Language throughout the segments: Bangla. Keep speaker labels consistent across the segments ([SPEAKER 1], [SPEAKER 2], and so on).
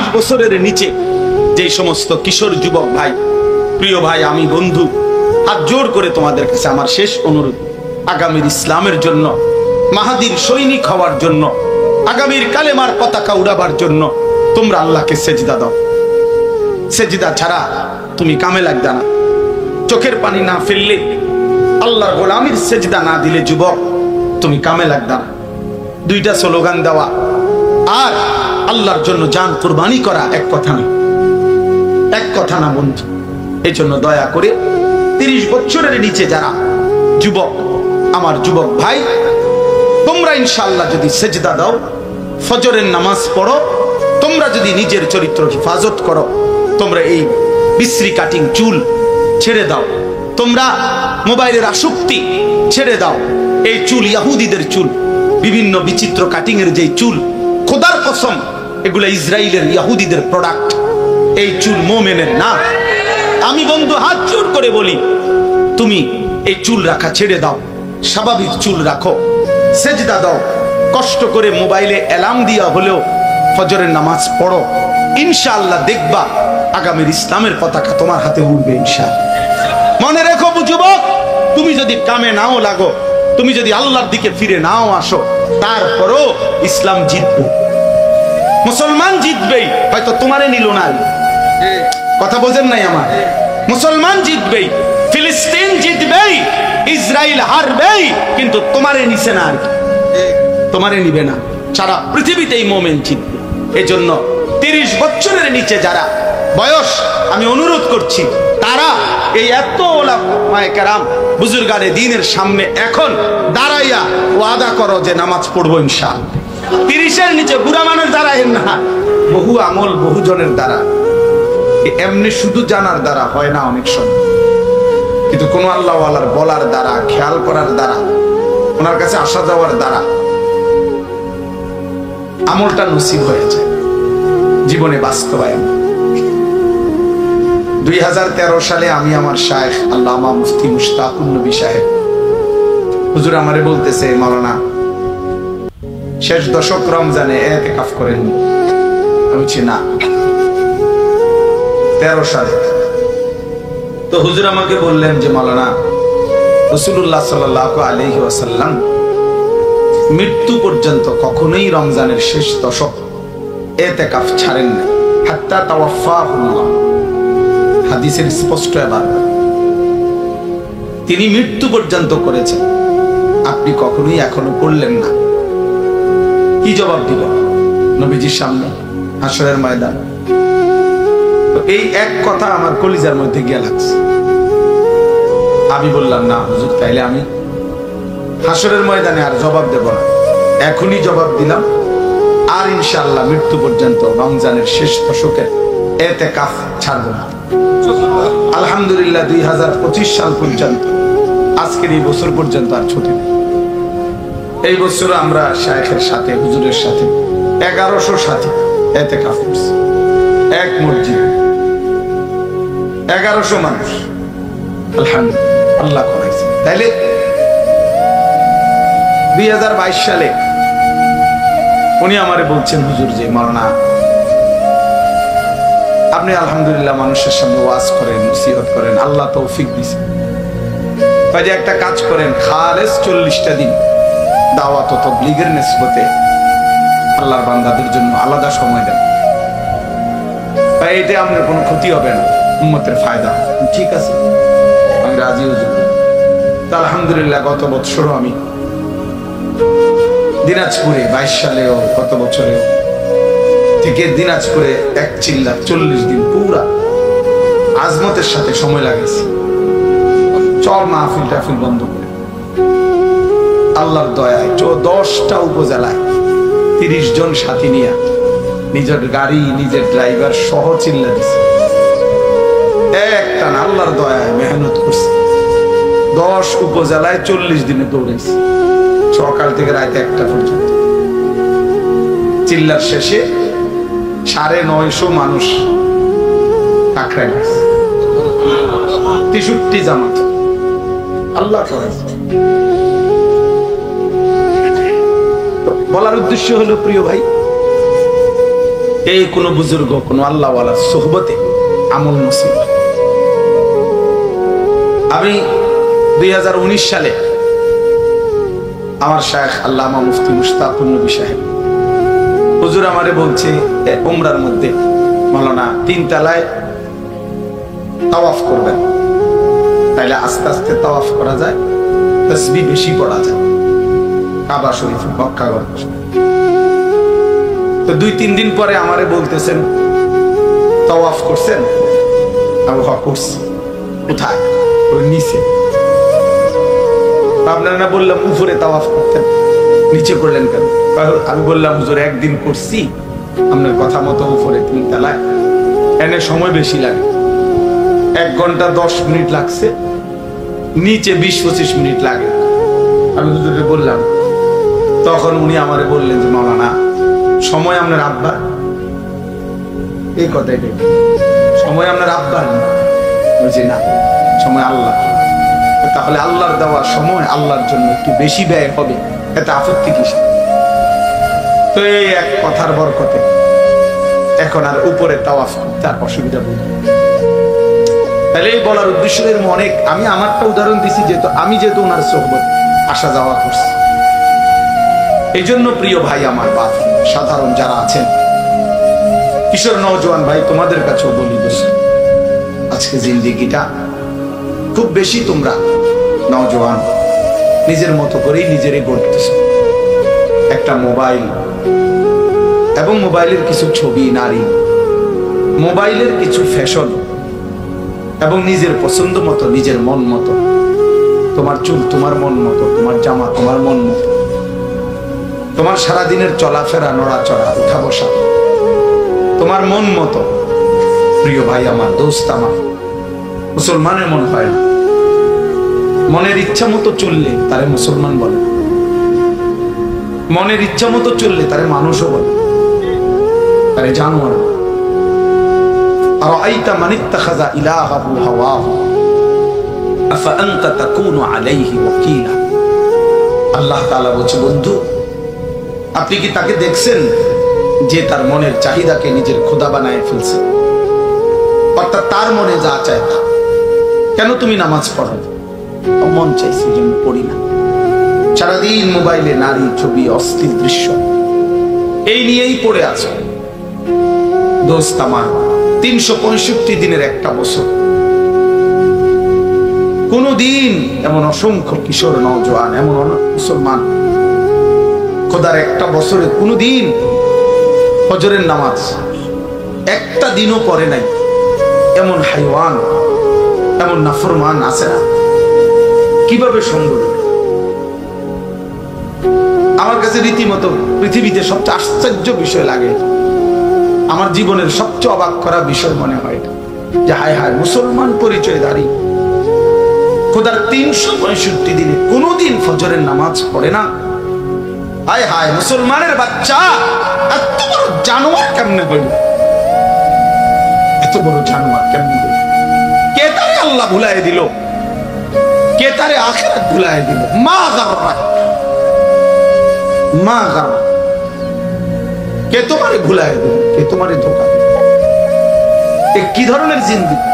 [SPEAKER 1] 23 বছরের নিচে যে সমস্ত কিশোর যুবক ভাই, প্রিয় ভাই, আমি বন্ধু, হাত জোর করে তোমাদের কাছে আমার শেষ অনুরোধ, আগামীর ইসলামের জন্য, মাহাদির সৈনিক হওয়ার জন্য, আগামীর কালেমার পতাকা উড়াবার জন্য তোমরা আল্লাহকে সেজদা দাও। সেজদা ছাড়া তুমি কামে লাগবে না। চোখের পানি না ফেললে, আল্লাহর গোলামির সেজদা না দিলে যুবক তুমি কামে লাগবে না। দুইটা স্লোগান দেওয়া আর আল্লাহর জন্য জান কুরবানি করা এক কথা না, এক কথা না বন্ধু। এই জন্য দয়া করে 30 বছরের নিচে যারা যুবক, আমার যুবক ভাই, তোমরা ইনশাআল্লাহ যদি সেজদা দাও, ফজরের নামাজ পড়ো, তোমরা যদি নিজের চরিত্র হেফাজত করো, তোমরা এই বিশ্রী কাটিং চুল ছেড়ে দাও, তোমরা মোবাইলের আসক্তি ছেড়ে দাও। এই চুল ইহুদিদের চুল, বিভিন্ন বিচিত্র কাটিং এর যে চুল, খোদার কসম এগুলো ইসরায়েলের ইহুদিদের প্রোডাক্ট। এই চুল মোমেনের না। আমি বন্ধু হাত জোর করে বলি, তুমি এই চুল রাখা ছেড়ে দাও, স্বাভাবিক চুল রাখো, সেজদা দাও, কষ্ট করে মোবাইলে অ্যালার্ম দিয়া হলেও ফজরের নামাজ পড়ো। ইনশাআল্লাহ দেখবা আগামীর ইসলামের পতাকা তোমার হাতে উঠবে ইনশাআল্লাহ। মনে রেখো যুবক, তুমি যদি কামে নাও লাগো, তুমি যদি আল্লাহর দিকে ফিরে নাও আসো, তারপরও ইসলাম জিতবে, মুসলমান জিতবেই। হয়তো তোমারে নিল না, কথা বোঝেন নাই আমার। মুসলমান জিতবেই, ফিলিস্তিন জিতবেই, ইসরায়েল হারবেই, কিন্তু তোমারে নিছে না, আর তোমারে নিবে না। সারা পৃথিবীতেই মোমেন জিতবে। এজন্য 30 বছরের নিচে যারা বয়স, আমি অনুরোধ করছি, তারা এই এত ওলামায়ে কেরাম বুজুর্গানে দ্বীনের সামনে এখন দাঁড়াইয়া ওয়াদা করো যে নামাজ পড়বো ইনশাআল্লাহ। 30-এর নিচে বুড়া মানুষ দাঁড়ায় না, বহু আমল বহু জনের দ্বারা, এমনি শুধু জানার দ্বারা হয় না অনেক সময়, কিন্তু কোন আল্লাহওয়ালার বলার দ্বারা, খেয়াল করার দ্বারা, ওনার কাছে আসা যাওয়ার দ্বারা আমলটা নসিব হয়েছে, জীবনে বাস্তবায়ন। 2013 সালে আমি আমার শায়েখ আল্লামা মুফতি মুশতাকুন নবী সাহেব হুজুর আমারে বলতেছে, মাওলানা শেষ দশক রমজানে ইতিকাফ করেন। আমি বলছি না, 13 সালে। তো হুজুর আমাকে বললেন যে মাওলানা, রাসূলুল্লাহ সাল্লাল্লাহু আলাইহি ওয়াসাল্লাম মৃত্যু পর্যন্ত কখনোই রমজানের শেষ দশক ইতিকাফ ছাড়েন না, হাত্তা তাওয়াফাহুল্লাহ। হাদিসের স্পষ্ট এবার তিনি মৃত্যু পর্যন্ত করেছেন, আপনি কখনোই এখনো করলেন না। কি জবাব দিলেন নবীজির সামনে হাসরের ময়দান? তো এই এক কথা আমার কলিজার মধ্যে গিয়ে লাগছে। আমি বললাম, না হুজুর, তাইলে আমি হাসরের ময়দানে আর জবাব দেব না, এখনই জবাব দিলাম, আর ইনশাআল্লাহ মৃত্যু পর্যন্ত রমজানের শেষ দশকের ইতিকাফ ছাড়ব না। আলহামদুলিল্লাহ 2025 সাল পর্যন্ত, আজকের এই বছর পর্যন্ত আর ছুটি নেই। এই বছর আমরা শায়েখের সাথে, হুজুরের সাথে 1100 সাথী ইতিকাফ করছি, এক মসজিদে 1100 মানুষ। আলহামদুলিল্লাহ, আল্লাহ করাইছে। তাইলে 2022 সালে উনি আমারে বলছেন, হুজুর যে মাওলানা আপনি আলহামদুলিল্লাহ মানুষের সামনে ওয়াজ করেন, নসিহত করেন, আল্লাহ তৌফিক দিয়েছে, কাজে একটা কাজ করেন, খালেস 40টা দিন দাওয়াত ও তাবলীগের নিসবতে আল্লাহর বান্দাদের জন্য আলাদা সময় দেন, তাই এতে আপনার কোনো ক্ষতি হবে না, উম্মতের ফায়দা। ঠিক আছে, আমি রাজি হুজুর। তা আলহামদুলিল্লাহ গত বছরও আমি দিনাজপুরে 22 সালেও, গত বছরেও থেকে দিনাজপুরে এক চিল্লা 40 দিন পুরা আজমতের সাথে সময় লাগাইছি, চল মাহফিল টাফিল বন্ধ করে। আল্লাহর দয়ায় 10টা উপজেলায় 30 জন সাথী নিয়ে নিজের গাড়ি, নিজের ড্রাইভার সহ চিল্লা দিছে, একটা না, আল্লাহর দয়ায় মেহনত করছে। 10 উপজেলায় 40 দিনে দৌড়াইছে, সকাল থেকে রাত 1টা পর্যন্ত। চিল্লার শেষে 950 মানুষ কাকড়ায় গেছে, 63 জামাত। আল্লাহ করেছে। বলার উদ্দেশ্য হলো, প্রিয় ভাই, এই কোন বুজুর্গ কোন আল্লাহওয়ালার সোহবতে আমল নসিব। আমি 2019 সালে আমার শায়েখ আল্লামা মুফতি মুশতাকুর নবী সাহেব হুজুর আমারে বলছে উমরার মধ্যে মাওলানা 3 তলায় তাওয়াফ করবেন, তাইলে আস্তে আস্তে তাওয়াফ করা যায়, তাসবিহ বেশি পড়া যায় কাবা শরীফ মক্কা ঘর। তো 2-3 দিন পরে আমারে বলতেছেন তাওয়াফ করছেন? আমি করছি। কোথায়? ওই নিচে। আপনারা না বললাম উপরে তাওয়াফ করতেন, নিচে করলেন কেন? আমি বললাম হুজুর একদিন করছি আপনার কথা মতো উপরে 3 তলায়, এনে সময় বেশি লাগে, 1 ঘন্টা 10 মিনিট লাগছে, নিচে 20-25 মিনিট লাগে। আমি হুজুরকে বললাম, তখন উনি আমারে বললেন যে মাওলানা সময় আপনার আব্বা, এই কথাই সময় আপনার আব্বা বুঝি না, সময় আল্লাহ। তাহলে আল্লাহর দেওয়া সময় আল্লাহর জন্য একটু বেশি ব্যয় হবে, এতে আপত্তি কিসে? তো এই এক কথার বরকতে এখন আর উপরে তাওয়াফ করতে আর অসুবিধা নেই। তাহলে এই বলার উদ্দেশ্য অনেক, আমি আমারটা উদাহরণ দিছি যেহেতু আমি যেহেতু ওনার সোহবত আসা যাওয়া করছি। এই জন্য প্রিয় ভাই আমার বাপ সাধারণ যারা আছেন, কিশোর নওজোয়ান ভাই, তোমাদের কাছেও বলি বসে, আজকে জিন্দিগিটা খুব বেশি তোমরা নওজোয়ান নিজের মতো করেই নিজেরই গড়তেছ। একটা মোবাইল এবং মোবাইলের কিছু ছবি, নারী, মোবাইলের কিছু ফ্যাশন এবং নিজের পছন্দ মতো, নিজের মন মতো, তোমার চুল তোমার মন মতো, তোমার জামা তোমার মন মতো, তোমার সারাদিনের চলাফেরা, নড়াচড়া, উঠা বসা তোমার মন মতো। প্রিয় ভাই আমার, দোস্ত আমার, মুসলমানের মন হয় না। মনের ইচ্ছা মতো চললে তারে মুসলমান বলে, মনের ইচ্ছা মতো চললে তারে মানুষও বলে, তারে জানোয়ার। আর আইতা মান ইত্তাখাযা ইলাহাহু হাওয়াহু আফা আনতা তাকুনু আলাইহি ওয়াকিলা। আল্লাহ তাআলা বলছে, বন্ধু আপনি কি তাকে দেখছেন যে তার মনের চাহিদাকে নিজের খোদা বানায় ফেলছে? অর্থাৎ তার মনে যা চায় তা। কেন তুমি নামাজ পড়ো? মন চাইছে জন্য পড়ি না। সারাদিন মোবাইলে নারী, ছবি, অশ্লীল দৃশ্য এই নিয়েই পড়ে আছো। দোস্ত আমার, 365 দিনের একটা বছর, কোনদিন এমন অসংখ্য কিশোর নওজোয়ান, এমন মুসলমান খোদার একটা বছরে কোনদিন ফজরের নামাজ একটা দিনও পড়ে নাই। এমন হাইওয়ান, এমন নাফরমান আছে না? কিভাবে সম্ভব? আমার কাছে রীতিমতো পৃথিবীতে সবচেয়ে আশ্চর্য বিষয় লাগে, আমার জীবনের সবচেয়ে অবাক করা বিষয় মনে হয় যে হায় হায়, মুসলমান পরিচয়ধারী খোদার 365 দিনে কোনদিন ফজরের নামাজ পড়ে না। হায় হায়, মুসলমানের বাচ্চা এত বড় জানোয়ার কেমনে হইল? এত বড় জানোয়ার কেমনে হইল? কে তারে আল্লাহ ভুলাই দিল? কে তারে আখিরাত ভুলাই দিল? মা গাররা, মা গাররা, কে তোমারে ভুলাই দিল? কে তোমারে ধোঁকা দিল? এ কি ধরনের জিন্দেগি?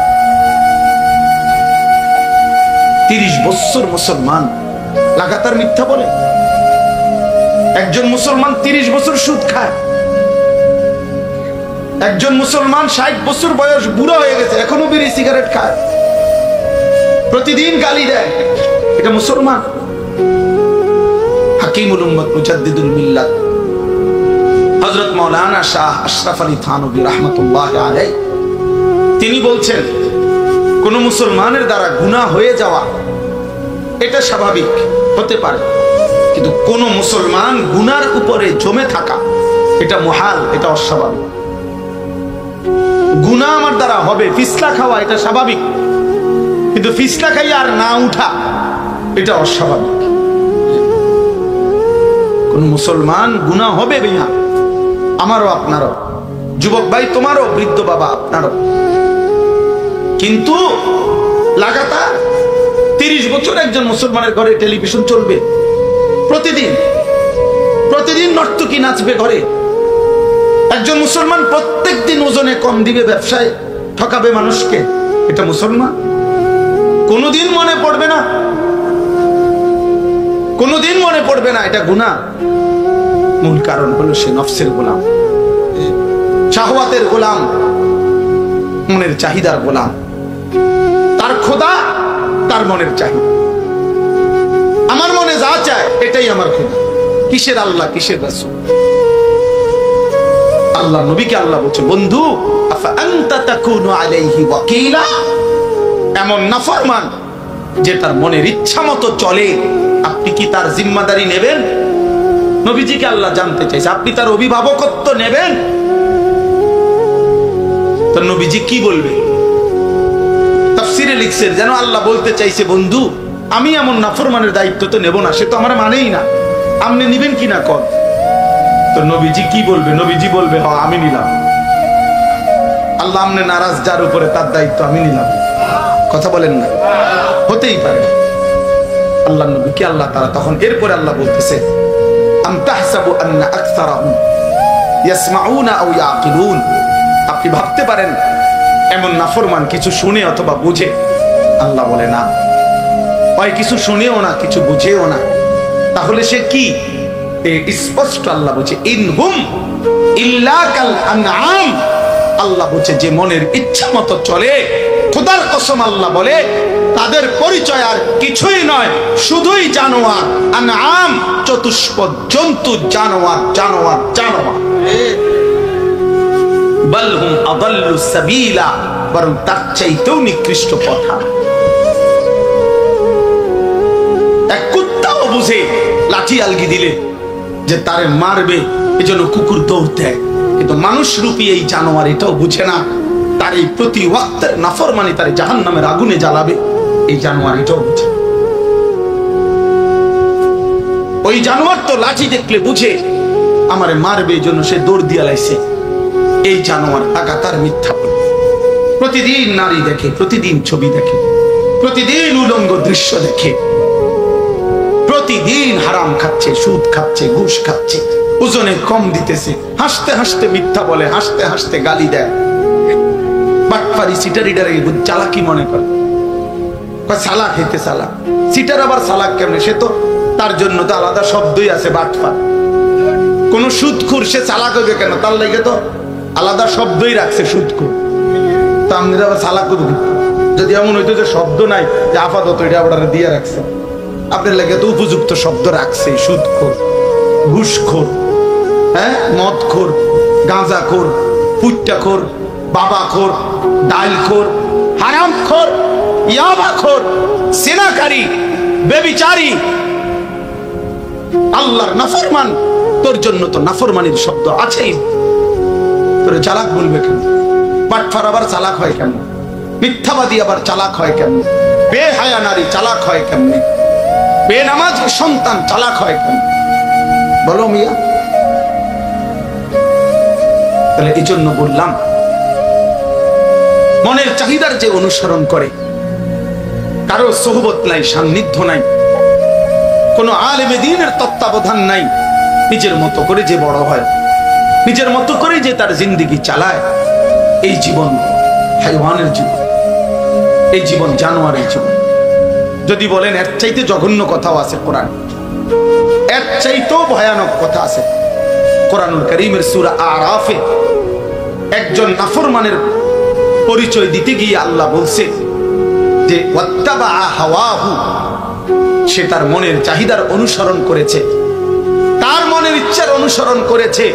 [SPEAKER 1] 30 বছর মুসলমান লাগাতার মিথ্যা বলে। একজন মুসলমান 30 বছর সুদ খায়। একজন মুসলমান 60 বছর বয়স, বুড়ো হয়ে গেছে, এখনো বিড়ি সিগারেট খায়, প্রতিদিন গালি দেয়। এটা মুসলমান? হাকিমুল উম্মত মুজাদ্দিদুল মিল্লাত হযরত মাওলানা শাহ আশরাফ আলী থানভী রাহমাতুল্লাহ আলাইহি তিনি বলছেন, কোন মুসলমানের দ্বারা গুনাহ হয়ে যাওয়া এটা স্বাভাবিক হতে পারে, কিন্তু কোন মুসলমান গুনার উপরে জমে থাকা এটা মুহাল, এটা অস্বাভাবিক। গুনাহ আমার দ্বারা হবে, ফিসলা খাওয়া এটা স্বাভাবিক, কিন্তু ফিসলা খাই আর না উঠা এটা অস্বাভাবিক। কোন মুসলমান গুনাহ হবে ভাইয়া, আমারও আপনারও, যুবক ভাই তোমারও, বৃদ্ধ বাবা আপনারও, কিন্তু লাগাতার 30 বছর একজন মুসলমানের ঘরে টেলিভিশন চলবে, প্রতিদিন প্রতিদিন নর্তকী নাচবে ঘরে, একজন মুসলমান প্রত্যেকদিন ওজনে কম দিবে, ব্যবসায় ঠকাবে মানুষকে, এটা মুসলমান? কোনোদিন মনে পড়বে না, কোনোদিন মনে পড়বে না এটা গুনাহ। মূল কারণ হলো সে নফসের গোলাম, শাহওয়াতের গোলাম, মনের চাহিদার গোলাম। তার খোদা তার মনের চাহিদা। আমার মনে যা চায় এটাই আমার খোদা। কিসের আল্লাহ, কিসের রাসূল? আল্লাহ নবীকে আল্লাহ বলছে, বন্ধু আফা আনতা তাকুনু আলাইহি ওয়াকিলা, এমন নাফরমান যে তার মনের ইচ্ছা মতো চলে, আপনি কি তার জিম্মাদারি নেবেন? নবীজিকে আল্লাহ জানতে চাইছে, আপনি তার অভিভাবকত্ব নেবেন? তো নবীজি কি বলবে? তাফসীরে লিখছেন যেন আল্লাহ বলতে চাইছে, বন্ধু আমি এমন নাফরমানের দায়িত্ব তো নেব না, সে তো আমার মানেই না, আপনি নিবেন কিনা কর। তো নবীজি কি বলবে? নবীজি বলবে, হ্যাঁ আমি নিলাম। আল্লাহ আমনে নারাজ যার উপরে তার দায়িত্ব আমি নিলাম। কথা বলেন না? হতেই পারে। আল্লাহ নবীকে আল্লাহ তাআলা তখন এরপরে আল্লাহ বলতেছে, আম তাহসাবু আন্না আকসারাহুম ইয়াসমাউনা আও ইয়াকিলুন, আপনি ভাবতে পারেন এমন নাফরমান কিছু শুনে অথবা বুঝে? আল্লাহ বলে না, ওই কিছু শুনেও না, কিছু বুঝেও না। তাহলে সে কি? স্পষ্ট আল্লাহ বলছে, ইনহুম ইল্লা কাল আনআম। আল্লাহ বলছে যে মনের ইচ্ছা মতো চলে, খোদার কসম আল্লাহ বলে তাদের পরিচয় আর কিছুই নয়, শুধুই জানোয়ার। আনআম চতুষ্পদ জন্তু, জানোয়ার জানোয়ার জানোয়ার। বাল হুম আদাল্লু সাবিলা, বরং তার চাইতেও নিকৃষ্ট পথ। এক কুত্তাও বুঝে লাঠি আলগি দিলে যে তারে মারবে, এজন্য কুকুর দৌড় দেয়, কিন্তু মানুষ রূপী এই জানোয়ার এটাও বুঝে না তার এই প্রতি ওয়াক্তের নাফরমানি তার জাহান্নামের আগুনে জ্বালাবে, এই জানোয়ার এটাও বুঝে। ওই জানোয়ার তো লাঠি দেখলে বুঝে আমারে মারবে, এজন্য সে দৌড় দিয়া লাইছে। এই জানোয়ার লাগাতার মিথ্যা বলে, প্রতিদিন নারী দেখে, প্রতিদিন ছবি দেখে, প্রতিদিন উলঙ্গ দৃশ্য দেখে, প্রতিদিন হারাম খাচ্ছে, সুদ খাচ্ছে, ঘুষ খাচ্ছে, ওজনে কম দিতেছে, হাসতে হাসতে মিথ্যা বলে, হাসতে হাসতে গালি দেয়। বাটপারি সিটারিটারে চালাকি মনে করে, সালাক হইতে সালাক। সিটার আবার সালাক কেমনে? সে তো তার জন্য তো আলাদা শব্দই আছে, বাটপার। কোন সুদখোর সে চালাক হবে কেন? তার লাগে তো আলাদা শব্দই রাখছে, সুদখোর। তো আমাদের আবার সালাক যদি এমন হইতো যে শব্দ নাই, যে আপাতত এটা আবার দিয়ে রাখছে, আপনার লাগে তো উপযুক্ত শব্দ রাখছে, সুদখোর, ঘুষখোর, হ্যাঁ, মদখোর, গাঁজাখোর, পুট্টাখোর, বাবাখোর, ডালখোর, হারামখোর, ইয়াবাখোর, সিনাকারী, বেবিচারী, আল্লাহর নাফরমান। তোর জন্য তো নাফরমানির শব্দ আছেই, তোরে চালাক বলবে কেন? বাটফার আবার চালাক হয় কেন? মিথ্যাবাদী আবার চালাক হয় কেন? বেহায়া নারী চালাক হয় কেমনে? বেনামাজি সন্তান চালাক হয় কেন? বলো মিয়া। তাহলে এই জন্য বললাম, মনের চাহিদার যে অনুসরণ করে, কারো সোহবত নাই, সান্নিধ্য নাই, কোন আলেমে দ্বীনের তত্ত্বাবধান নাই, নিজের মতো করে যে বড় হয়, নিজের মতো করে যে তার জিন্দেগি চালায়, এই জীবন হাইওয়ানের জীবন, এই জীবন জানোয়ারের জীবন। যদি বলেন এর চাইতে জঘন্য কথাও আছে কোরআন, এর চাইতেও ভয়ানক কথা আছে কোরআনুল কারীমের সূরা আরাফে। একজন নাফরমানের পরিচয় দিতে গিয়ে আল্লাহ বলছে যে ওয়াত্তাবা হাওয়াহু, সে তার মনের চাহিদার অনুসরণ করেছে, তার মনের ইচ্ছার অনুসরণ করেছে।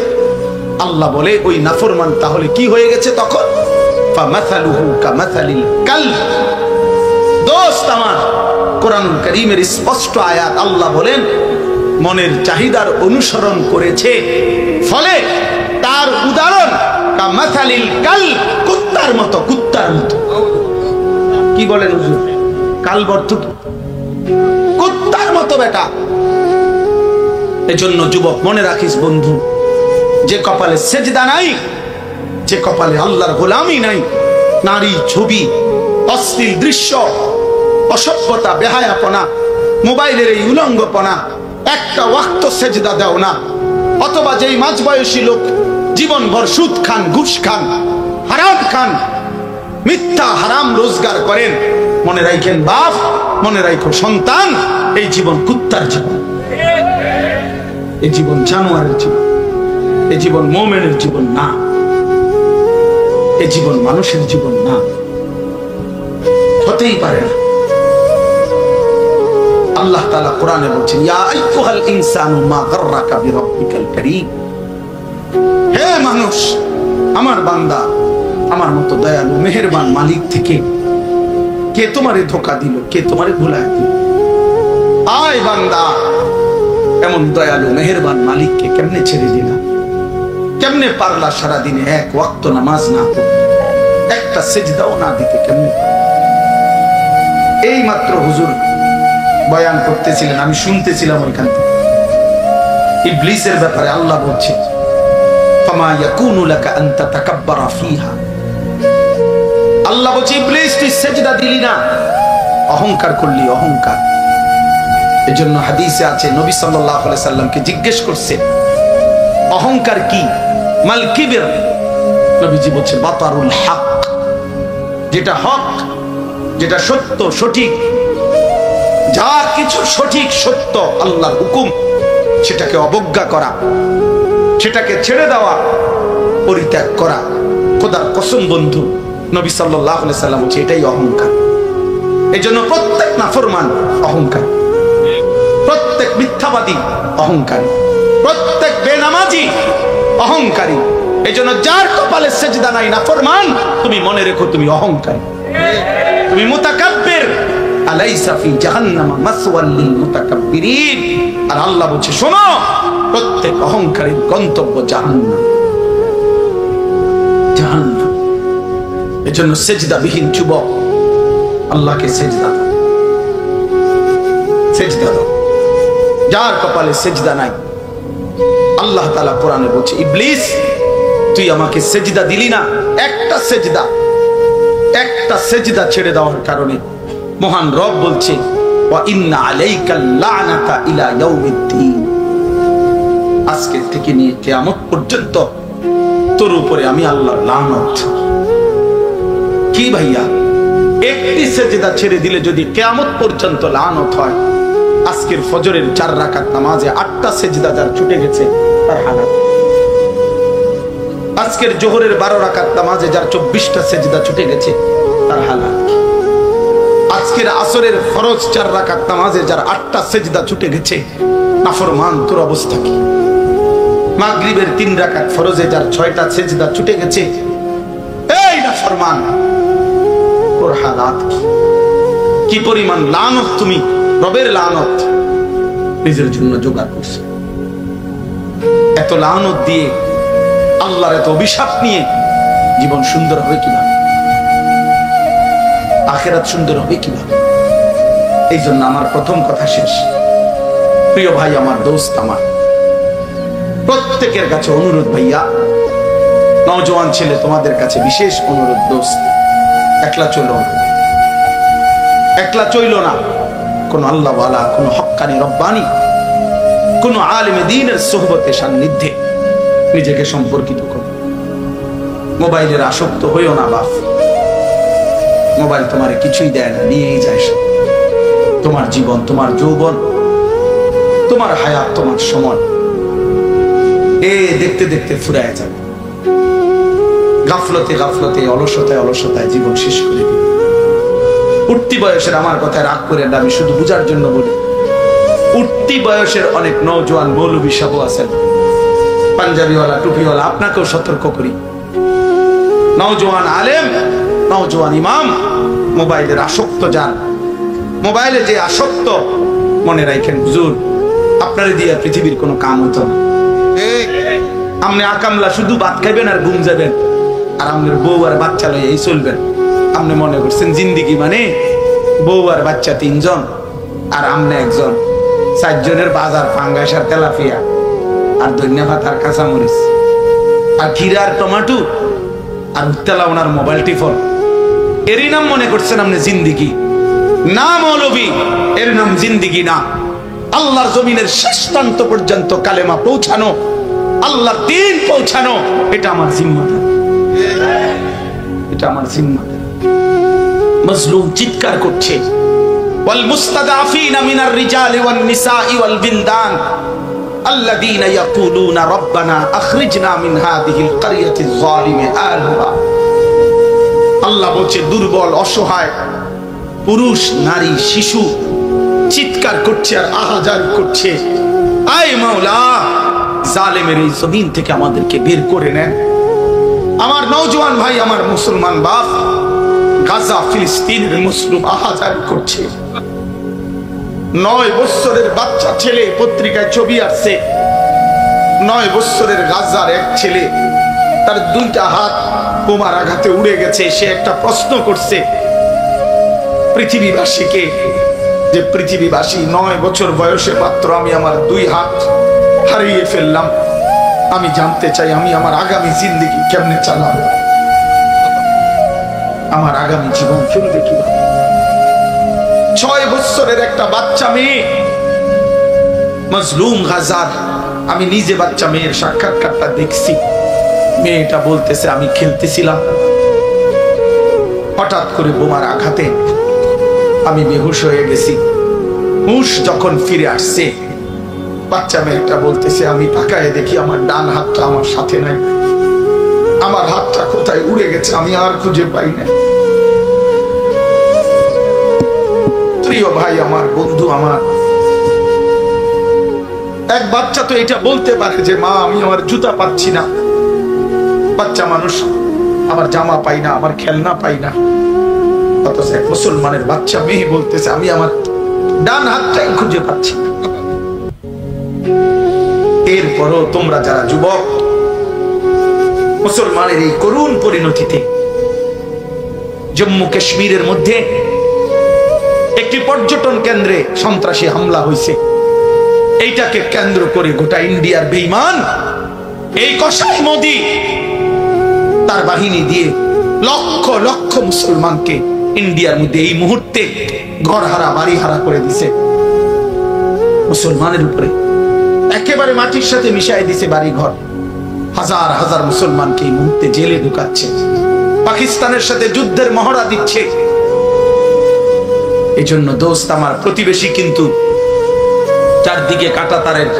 [SPEAKER 1] আল্লাহ বলে ওই নাফরমান তাহলে কি হয়ে গেছে তখন? ফামাসালুহু কামাসালিল কালব। দোস্ত আমার, কোরআনুল কারীমের স্পষ্ট আয়াত, আল্লাহ বলেন মনের চাহিদার অনুসরণ করেছে, ফলে তার উদাহরণ কামাসালিল কালব, কুত্তার মতো, কুত্তার মতো। কি বলেন হুজুর? কালব অর্থ কি? কুত্তার মতো বেটা। এজন্য যুবক মনে রাখিস বন্ধু, যে কপালে সেজদা নাই, যে কপালে আল্লাহর গোলামি নাই, নারী ছবি, অশ্লীল দৃশ্য, অসভ্যতা, বেহায়াপনা, মোবাইলের এই উলঙ্গপনা, একটা ওয়াক্ত সেজদা দাও না, অথবা যেই মাঝবয়সী লোক জীবনভর সুদ খান, ঘুষ খান, হারাম খান, মিথ্যা হারাম রোজগার করেন, মনে রাখেন বাপ, মনে রাখো সন্তান, এই জীবন কুত্তার জীবন, এই জীবন জানোয়ারের জীবন, এই জীবন মুমিনের জীবন না, এই জীবন মানুষের জীবন না, হতেই পারে না। আল্লাহ তাআলা কোরআনে বলছেন, ইয়া আইয়ুহাল ইনসানু মা গাররাকা বিরাব্বিকাল কারীম, হে মানুষ, আমার বান্দা, আমার মতো দয়ালু মেহেরবান মালিক থেকে কে তোমারে ধোঁকা দিল, কে তোমারে ভুলায় দিল? আয় বান্দা, এমন দয়ালু মেহেরবান মালিককে কেমনে ছেড়ে দিলা? কেমনে পারলা সারাদিনে এক ওয়াক্ত নামাজ না পড়তে, একটা সেজদাও না দিতে? কেমনে? এই মাত্র হুজুর বয়ান করতেছিলেন, আমি শুনতেছিলাম ওইখান থেকে, ইবলিসের ব্যাপারে আল্লাহ বলছে, ফামা ইয়াকুনু লাকা আন তাতাকাব্বারা ফিহা। আল্লাহ বলছে, ইবলিস তুই সেজদা দিলি না, অহংকার করলি, অহংকার। এজন্য হাদিসে আছে, নবী সাল্লাল্লাহু আলাইহি সাল্লামকে জিজ্ঞেস করছে অহংকার কি? মাল কিবর। নবীজি বলছে, বাতারুল হক, যেটা হক, যেটা সত্য, সঠিক, যা কিছু সঠিক সত্য আল্লাহর হুকুম, সেটাকে অবজ্ঞা করা, সেটাকে ছেড়ে দেওয়া, পরিত্যাগ করা। খোদার কসম বন্ধু, নবী সাল্লাল্লাহু আলাইহি সাল্লাম বলছে এটাই অহংকার। এজন্য প্রত্যেক নাফরমান অহংকার, প্রত্যেক মিথ্যাবাদী অহংকারী, প্রত্যেক বেনামাজি অহংকারী। এজন্য যার কপালে সেজদা নাই নাফরমান, তুমি মনে রেখো তুমি অহংকারী, তুমি মুতাকাব্বির। আলাইসা ফি জাহান্নাম মাসওয়াল লিল মুতাকাব্বিরিন। আর আল্লাহ বলছে, শোনো, প্রত্যেক অহংকারীর গন্তব্য জাহান্নাম, জাহান্নাম। এজন্য সেজদাবিহীন যুবক, আল্লাহকে সেজদা দাও, সেজদা দাও। যার কপালে সেজদা নাই, আল্লাহ তাআলা কোরআনে বলছে, ইবলিস তুই আমাকে সেজদা দিলি না, একটা সেজদা, একটা সেজদা ছেড়ে দেওয়ার কারণে মহান রব বলছে, ওয়া ইন্না আলাইকাল লা'নাতা ইলা ইয়াউমিদ্দিন। আজকে থেকে নিয়ে কিয়ামত পর্যন্ত তোর উপরে আমি আল্লাহর লানত। কি ভাইয়া, একটি সেজদা ছেড়ে দিলে যদি কিয়ামত পর্যন্ত লানত হয়, আজকের ফজরের 4 রাকাত নামাজে 8টা সেজদা যার ছুটে গেছে তার হালাত, আজকের জোহরের 12 রাকাত নামাজে যার 24টা সেজদা ছুটে গেছে তার হালাত, আজকের আসরের ফরজ 4 রাকাত নামাজে যার 8টা সেজদা ছুটে গেছে, নাফরমান তোর অবস্থা কি? মাগরিবের 3 রাকাত ফরজে যার 6টা সেজদা ছুটে গেছে, এই নাফরমান তোর হালাত কি? কি পরিমাণ লানত তুমি, রবের লানত নিজের জন্য জোগাড় করছো। এত লানত দিয়ে, আল্লাহর এত অভিশাপ নিয়ে জীবন সুন্দর হবে কিভাবে? আখিরাত সুন্দর হবে কিভাবে? এই জন্য আমার প্রথম কথা শেষ। প্রিয় ভাই আমার, দোস্ত আমার, প্রত্যেকের কাছে অনুরোধ ভাইয়া, নওজোয়ান ছেলে তোমাদের কাছে বিশেষ অনুরোধ, দোস্ত একলা চলো, একলা চইল না। কোন আল্লাহওয়ালা, কোন হক্কানি রব্বানি, কোন আলেমে দ্বীনের সোহবতে সান্নিধ্যে নিজেকে সম্পর্কিত করো। মোবাইলের আসক্ত হইও না বাপ। মোবাইল তোমারে কিছুই দেয় না, নিয়েই যায়। তোমার জীবন, তোমার যৌবন, তোমার হায়াত, তোমার সময় দেখতে দেখতে ফুরায় যাবে। গাফলতে গাফলতে, অলসতায় অলসতায় জীবন শেষ করে দিবে। উঠতি বয়সের, আমার কথায় রাগ করে না, আমি শুধু বুঝার জন্য বলি, উঠতি বয়সের অনেক নওজোয়ান মৌলবী সাহেব আছেন, পাঞ্জাবিওয়ালা, টুপিওয়ালা, আপনাকেও সতর্ক করি। নওজোয়ান আলেম, নওজোয়ান ইমাম, মোবাইলের আসক্ত যান, মোবাইলে যে আসক্ত, মনে রাখেন হুজুর আপনারে দিয়ে পৃথিবীর কোনো কাম হতো না। আপনি আকামলা শুধু ভাত খাইবেন আর ঘুম যাবেন, আর আপনার বউ আর বাচ্চা লইয়া এই চলবেন। আপনি মনে করছেন জিন্দিগি মানে বউ আর বাচ্চা 3 জন, আর আমনে একজন, 4 জনের বাজার, পাঙ্গাস আর তেলাপিয়া, আর ধনিয়া পাতা আর কাঁচামরিচ, আর ক্ষীরা আর টমাটো, আর তেলা ওনার মোবাইল টিফল। এরই নাম মনে করছেন আপনি জিন্দিগি? না মৌলবী, এর নাম জিন্দিগি না। আল্লাহর জমিনের শেষ প্রান্ত পর্যন্ত কালেমা পৌঁছানো, আল্লাহর দ্বীন পৌঁছানো, এটা আমার জিম্মাদারি, এটা আমার জিম্মাদারি। মাজলুম চিৎকার করছে, ওয়াল মুস্তাদাফিনা মিনার রিজালি ওয়ান নিসাই ওয়াল বিলদান আল্লাযীনা ইয়াকুলুনা রাব্বানা আখরিজনা মিন হাযিহিল ক্বরিয়াতিজ যালিমি আহলুহা। আল্লাহ বলছে দুর্বল অসহায় পুরুষ নারী শিশু চিৎকার করছে আর আহাজার করছে, আয় মাওলা জালেমের এই জমিন থেকে আমাদেরকে বের করে নেন। আমার নওজোয়ান ভাই, আমার মুসলমান বাপ, গাজা ফিলিস্তিনের মুসলিম আহাজার করছে। 9 বছরের বাচ্চা ছেলে, পত্রিকায় ছবি আসছে, 9 বছরের গাজার এক ছেলে, তার 2টা হাত বোমার আঘাতে উড়ে গেছে। সে একটা প্রশ্ন করছে পৃথিবীবাসীকে, যে পৃথিবীবাসী 9 বছর বয়সে মাত্র আমি আমার 2 হাত হারিয়ে ফেললাম, আমি জানতে চাই আমি আমার আগামী জিন্দেগি কেমনে চালাবো, আমার আগামী জীবন চলবে কিভাবে। 6 বছরের একটা বাচ্চা মেয়ে মাজলুম গাজার, আমি নিজে বাচ্চা মেয়ের সাক্ষাৎকারটা দেখছি। মেয়েটা বলতেছে আমি খেলতেছিলাম, হঠাৎ করে বোমার আঘাতে আমি বেহুশ হয়ে গেছি। হুশ যখন ফিরে আসছে, বাচ্চা মেয়েটা বলতেছে আমি তাকায় দেখি আমার ডান হাতটা আমার সাথে নাই, আমার হাতটা কোথায় উড়ে গেছে আমি আর খুঁজে পাই না। প্রিয় ভাই আমার, বন্ধু আমার, এক বাচ্চা তো এটা বলতে পারে যে মা আমি আমার জুতা পাচ্ছি না, বাচ্চা মানুষ, আমার জামা পাই না, আমার খেলনা পাই না। অথচ এক মুসলমানের বাচ্চা মেয়ে বলতেছে আমি আমার ডান হাতটাই খুঁজে পাচ্ছি না। এরপরও তোমরা যারা যুবক, মুসলমানের এই করুণ পরিণতিতে জম্মু কাশ্মীরের মধ্যে একটি পর্যটন কেন্দ্রে সন্ত্রাসী হামলা হয়েছে। এইটাকে কেন্দ্র করে গোটা ইন্ডিয়ার বেঈমান এই কসাই মোদি তার বাহিনী দিয়ে লক্ষ লক্ষ মুসলমানকে ইন্ডিয়ার মধ্যে এই মুহূর্তে ঘর হারা বাড়ি হারা করে দিছে। মুসলমানের উপরে একেবারে মাটির সাথে মিশাই দিছে বাড়ি ঘর। হাজার হাজার মুসলমানকে এই মুহূর্তে জেলে ঢুকাচ্ছে, পাকিস্তানের সাথে যুদ্ধের মহড়া দিচ্ছে। এই জন্য দোস্ত আমার, প্রতিবেশী কিন্তু চারদিকে কাঁটাতারের,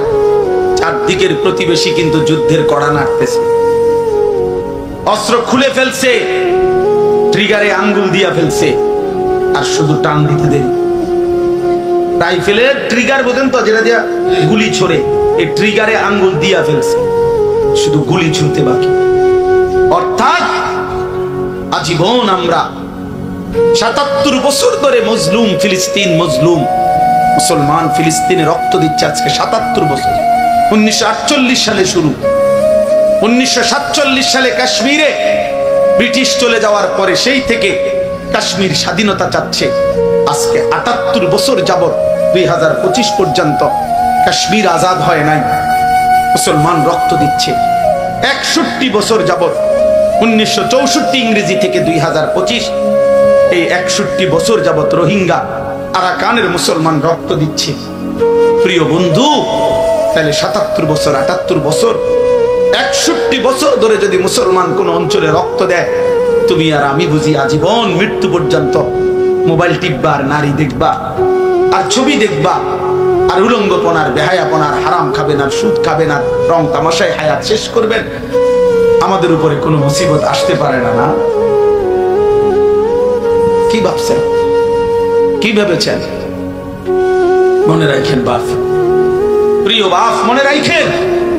[SPEAKER 1] চারদিকের প্রতিবেশী কিন্তু যুদ্ধের কড়া নাড়তেছে, অস্ত্র খুলে ফেলছে, ট্রিগারে আঙ্গুল দিয়া ফেলছে, আর শুধু টান দিতে দেরি। রাইফেলের ট্রিগার বোঝেন তো, যেটা দিয়া গুলি ছোড়ে, এই ট্রিগারে আঙ্গুল দিয়া ফেলছে, শুধু গুলি ছুঁতে বাকি। অর্থাৎ আজীবন আমরা ৭৭ বছর ধরে মজলুম ফিলিস্তিন, মজলুম মুসলমান ফিলিস্তিনে রক্ত দিচ্ছে আজকে ৭৭ বছর। 1948 সালে শুরু, 1947 সালে কাশ্মীরে ব্রিটিশ চলে যাওয়ার পরে সেই থেকে কাশ্মীর স্বাধীনতা চাচ্ছে। আজকে ৭৮ বছর যাবত 2025 পর্যন্ত কাশ্মীর আজাদ হয় নাই, মুসলমান রক্ত দিচ্ছে। 61 বছর যাবত, 1964 ইংরেজি থেকে 2025, এই 61 বছর যাবত রোহিঙ্গা আরাকানের মুসলমান রক্ত দিচ্ছে। প্রিয় বন্ধু, তাহলে ৭৭ বছর, ৭৮ বছর, 61 বছর ধরে যদি মুসলমান কোন অঞ্চলে রক্ত দেয়, তুমি আর আমি বুঝি আজীবন মৃত্যু পর্যন্ত মোবাইল টিপবা আর নারী দেখবা আর ছবি দেখবা আর উলঙ্গপনার, বেহায়াপনার, হারাম খাবেন আর সুদ খাবেন আর রং তামাশায় হায়াত শেষ করবেন। আমাদের উপরে কোনো মুসিবত আসতে পারে না, না? কি ভাবছেন, কি ভেবেছেন? মনে রাখেন বাপ, প্রিয় বাপ, মনে রাখেন,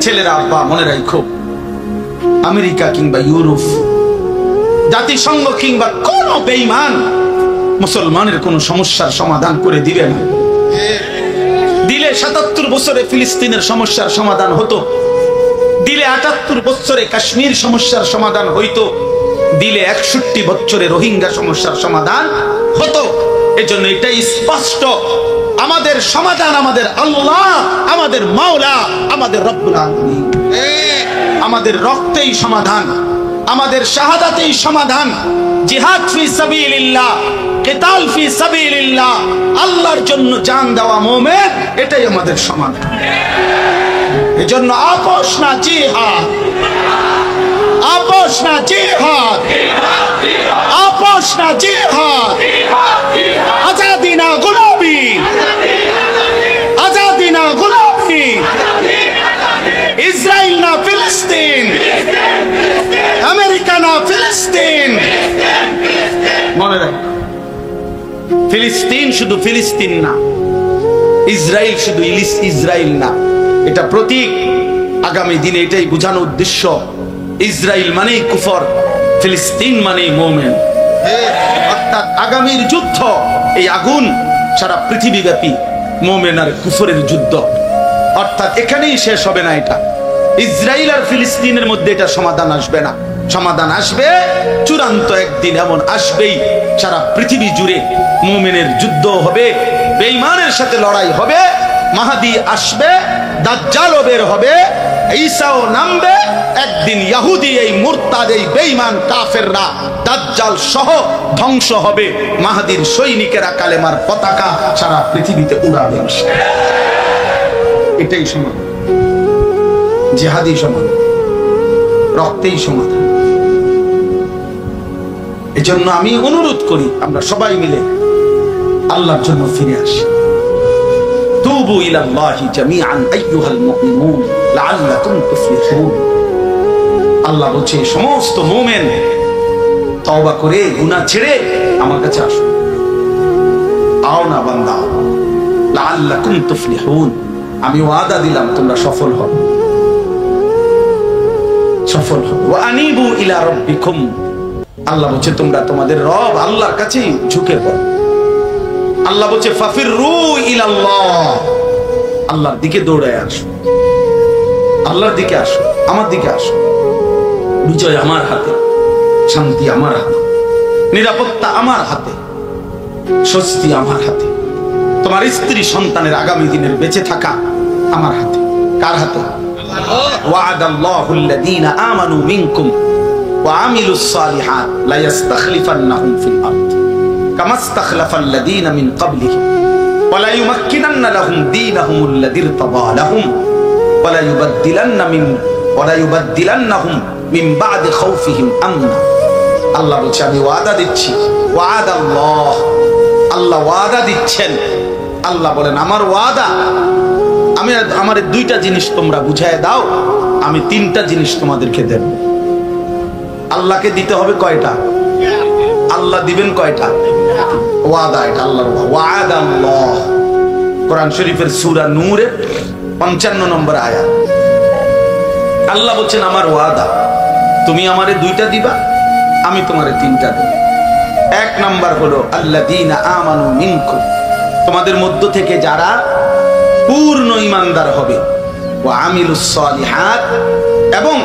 [SPEAKER 1] ছেলেরা আব্বা মনে রাখো, আমেরিকা কিংবা ইউরোপ, জাতিসংঘ কিংবা কোন বেঈমান মুসলমানের কোন সমস্যার সমাধান করে দিবে না। দিলে ৭৭ বছরে ফিলিস্তিনের সমস্যার সমাধান হতো, দিলে ৭৮ বছরে কাশ্মীর সমস্যার সমাধান হইতো, দিলে ৬১ বছরে রোহিঙ্গা সমস্যার সমাধান হতো। এজন্য এটাই স্পষ্ট, আমাদের সমাধান আমাদের আল্লাহ, আমাদের মাওলা, আমাদের রব্বুল আলামিন। আমাদের রক্তেই সমাধান, আমাদের শাহাদাতেই সমাধান। জিহাদ ফি সাবিলিল্লাহ, কিতাল ফি সাবিলিল্লাহ, আল্লাহর জন্য জান দেওয়া মুমিন, এটাই আমাদের সমাধান। এজন্য আপোষ না জিহাদ, আপোষ না জিহাদ, আপোষ না জিহাদ, আজাদি না গোলামি, আজাদি না গোলামি, ইসরায়েল না ফিলিস্তিন, আমেরিকা না ফিলিস্তিন। মনে রাখ, ফিলিস্তিন শুধু ফিলিস্তিন না, ইসরায়েল শুধু ইসরায়েল না, এটা প্রতীক। আগামী দিনে এটাই বোঝানোর উদ্দেশ্য, ইসরায়েল মানেই কুফর, ফিলিস্তিন মানেই মুমিন। অর্থাৎ আগামীর যুদ্ধ, এই আগুন সারা পৃথিবীব্যাপী মুমিন আর কুফরের যুদ্ধ। অর্থাৎ এখানেই শেষ হবে না এটা, ইসরায়েল আর ফিলিস্তিনের মধ্যে এটা সমাধান আসবে না। সমাধান আসবে চূড়ান্ত একদিন, এমন আসবেই সারা পৃথিবী জুড়ে মুমিনের যুদ্ধ হবে, বেঈমানের সাথে লড়াই হবে, মাহদী আসবে, দাজ্জালও বের হবে, ঈসাও নামবে। একদিন ইহুদি, এই মুরতাদ, এই বেঈমান কাফেররা দাজ্জাল সহ ধ্বংস হবে। মাহদীর সৈনিকেরা কালেমার পতাকা সারা পৃথিবীতে উড়াবে। এটাই সমাধান, জিহাদি সমাধান, রক্তেই সমাধান। এজন্য আমি অনুরোধ করি আমরা সবাই মিলে আল্লাহর জন্য ফিরে আসি। তুবু ইলাল্লাহি জামিআন আইয়ুহাল মুমিনুন লাআল্লাকুম তুফলিহুন। আল্লাহ বলছে সমস্ত মুমিন তওবা করে গুনাহ ছেড়ে আমার কাছে আসো। আও না বান্দা, লাআল্লাকুম তুফলিহুন, আমি ওয়াদা দিলাম তোমরা সফল হবে, সফল হবে। ওয়া আনিবু ইলা রাব্বিকুম, আল্লাহ বলছে তোমরা তোমাদের রব আল্লাহর কাছে ঝুঁকে পড়ো। আল্লাহ বলছে ফাফিরু ইলাল্লাহ, আল্লাহর দিকে দৌড়ায় আসো, আল্লাহর দিকে আসো, আমার দিকে আসো। বিজয় আমার হাতে, শান্তি আমার হাতে, নিরাপত্তা আমার হাতে, স্বস্তি আমার হাতে, তোমার স্ত্রী সন্তানের আগামী দিনের বেঁচে থাকা আমার হাতে। কার হাতে? ওয়াদাল্লাহুল্লাযীনা আমানু মিনকুম ওয়া আমিলুস সালিহাত লা ইস্তাখলিফান্নাহুম ফিল আরদ কামা ইস্তাখলাফাল্লাযীনা মিন ক্বাবলিহিম ওয়া লা ইউমাক্কিনান্না লাহুম দীনাহুমুল্লাযী ইরতাদা লাহুম ওয়া লা ইউবাদদিলান্নাহুম মিন বা'দি খাউফিহিম আমনা। আল্লাহ বলছে আমি ওয়াদা দিচ্ছি, ওয়াদাল্লাহ, আল্লাহ ওয়াদা দিচ্ছেন। আল্লাহ বলেন আমার ওয়াদা, আমি আমার দুইটা জিনিস তোমরা বুঝায় দাও, আমি তিনটা জিনিস তোমাদেরকে দেব। আল্লাহকে দিতে হবে কয়টা? আল্লাহ দিবেন কয়টা? ওয়াদা, এটা আল্লাহর ওয়াদা। আল্লাহ কোরআন শরীফের সূরা নূরের 55 নম্বর আয়াত। আল্লাহ বলছেন আমার ওয়াদা, তুমি আমারে দুইটা দিবা, আমি তোমারে তিনটা দেব। এক নাম্বার হলো আল্লাযীনা আমানু মিনকুম, তোমাদের মধ্য থেকে যারা পূর্ণ ঈমানদার হবে, ওয়া আমিলুস সালিহাত, এবং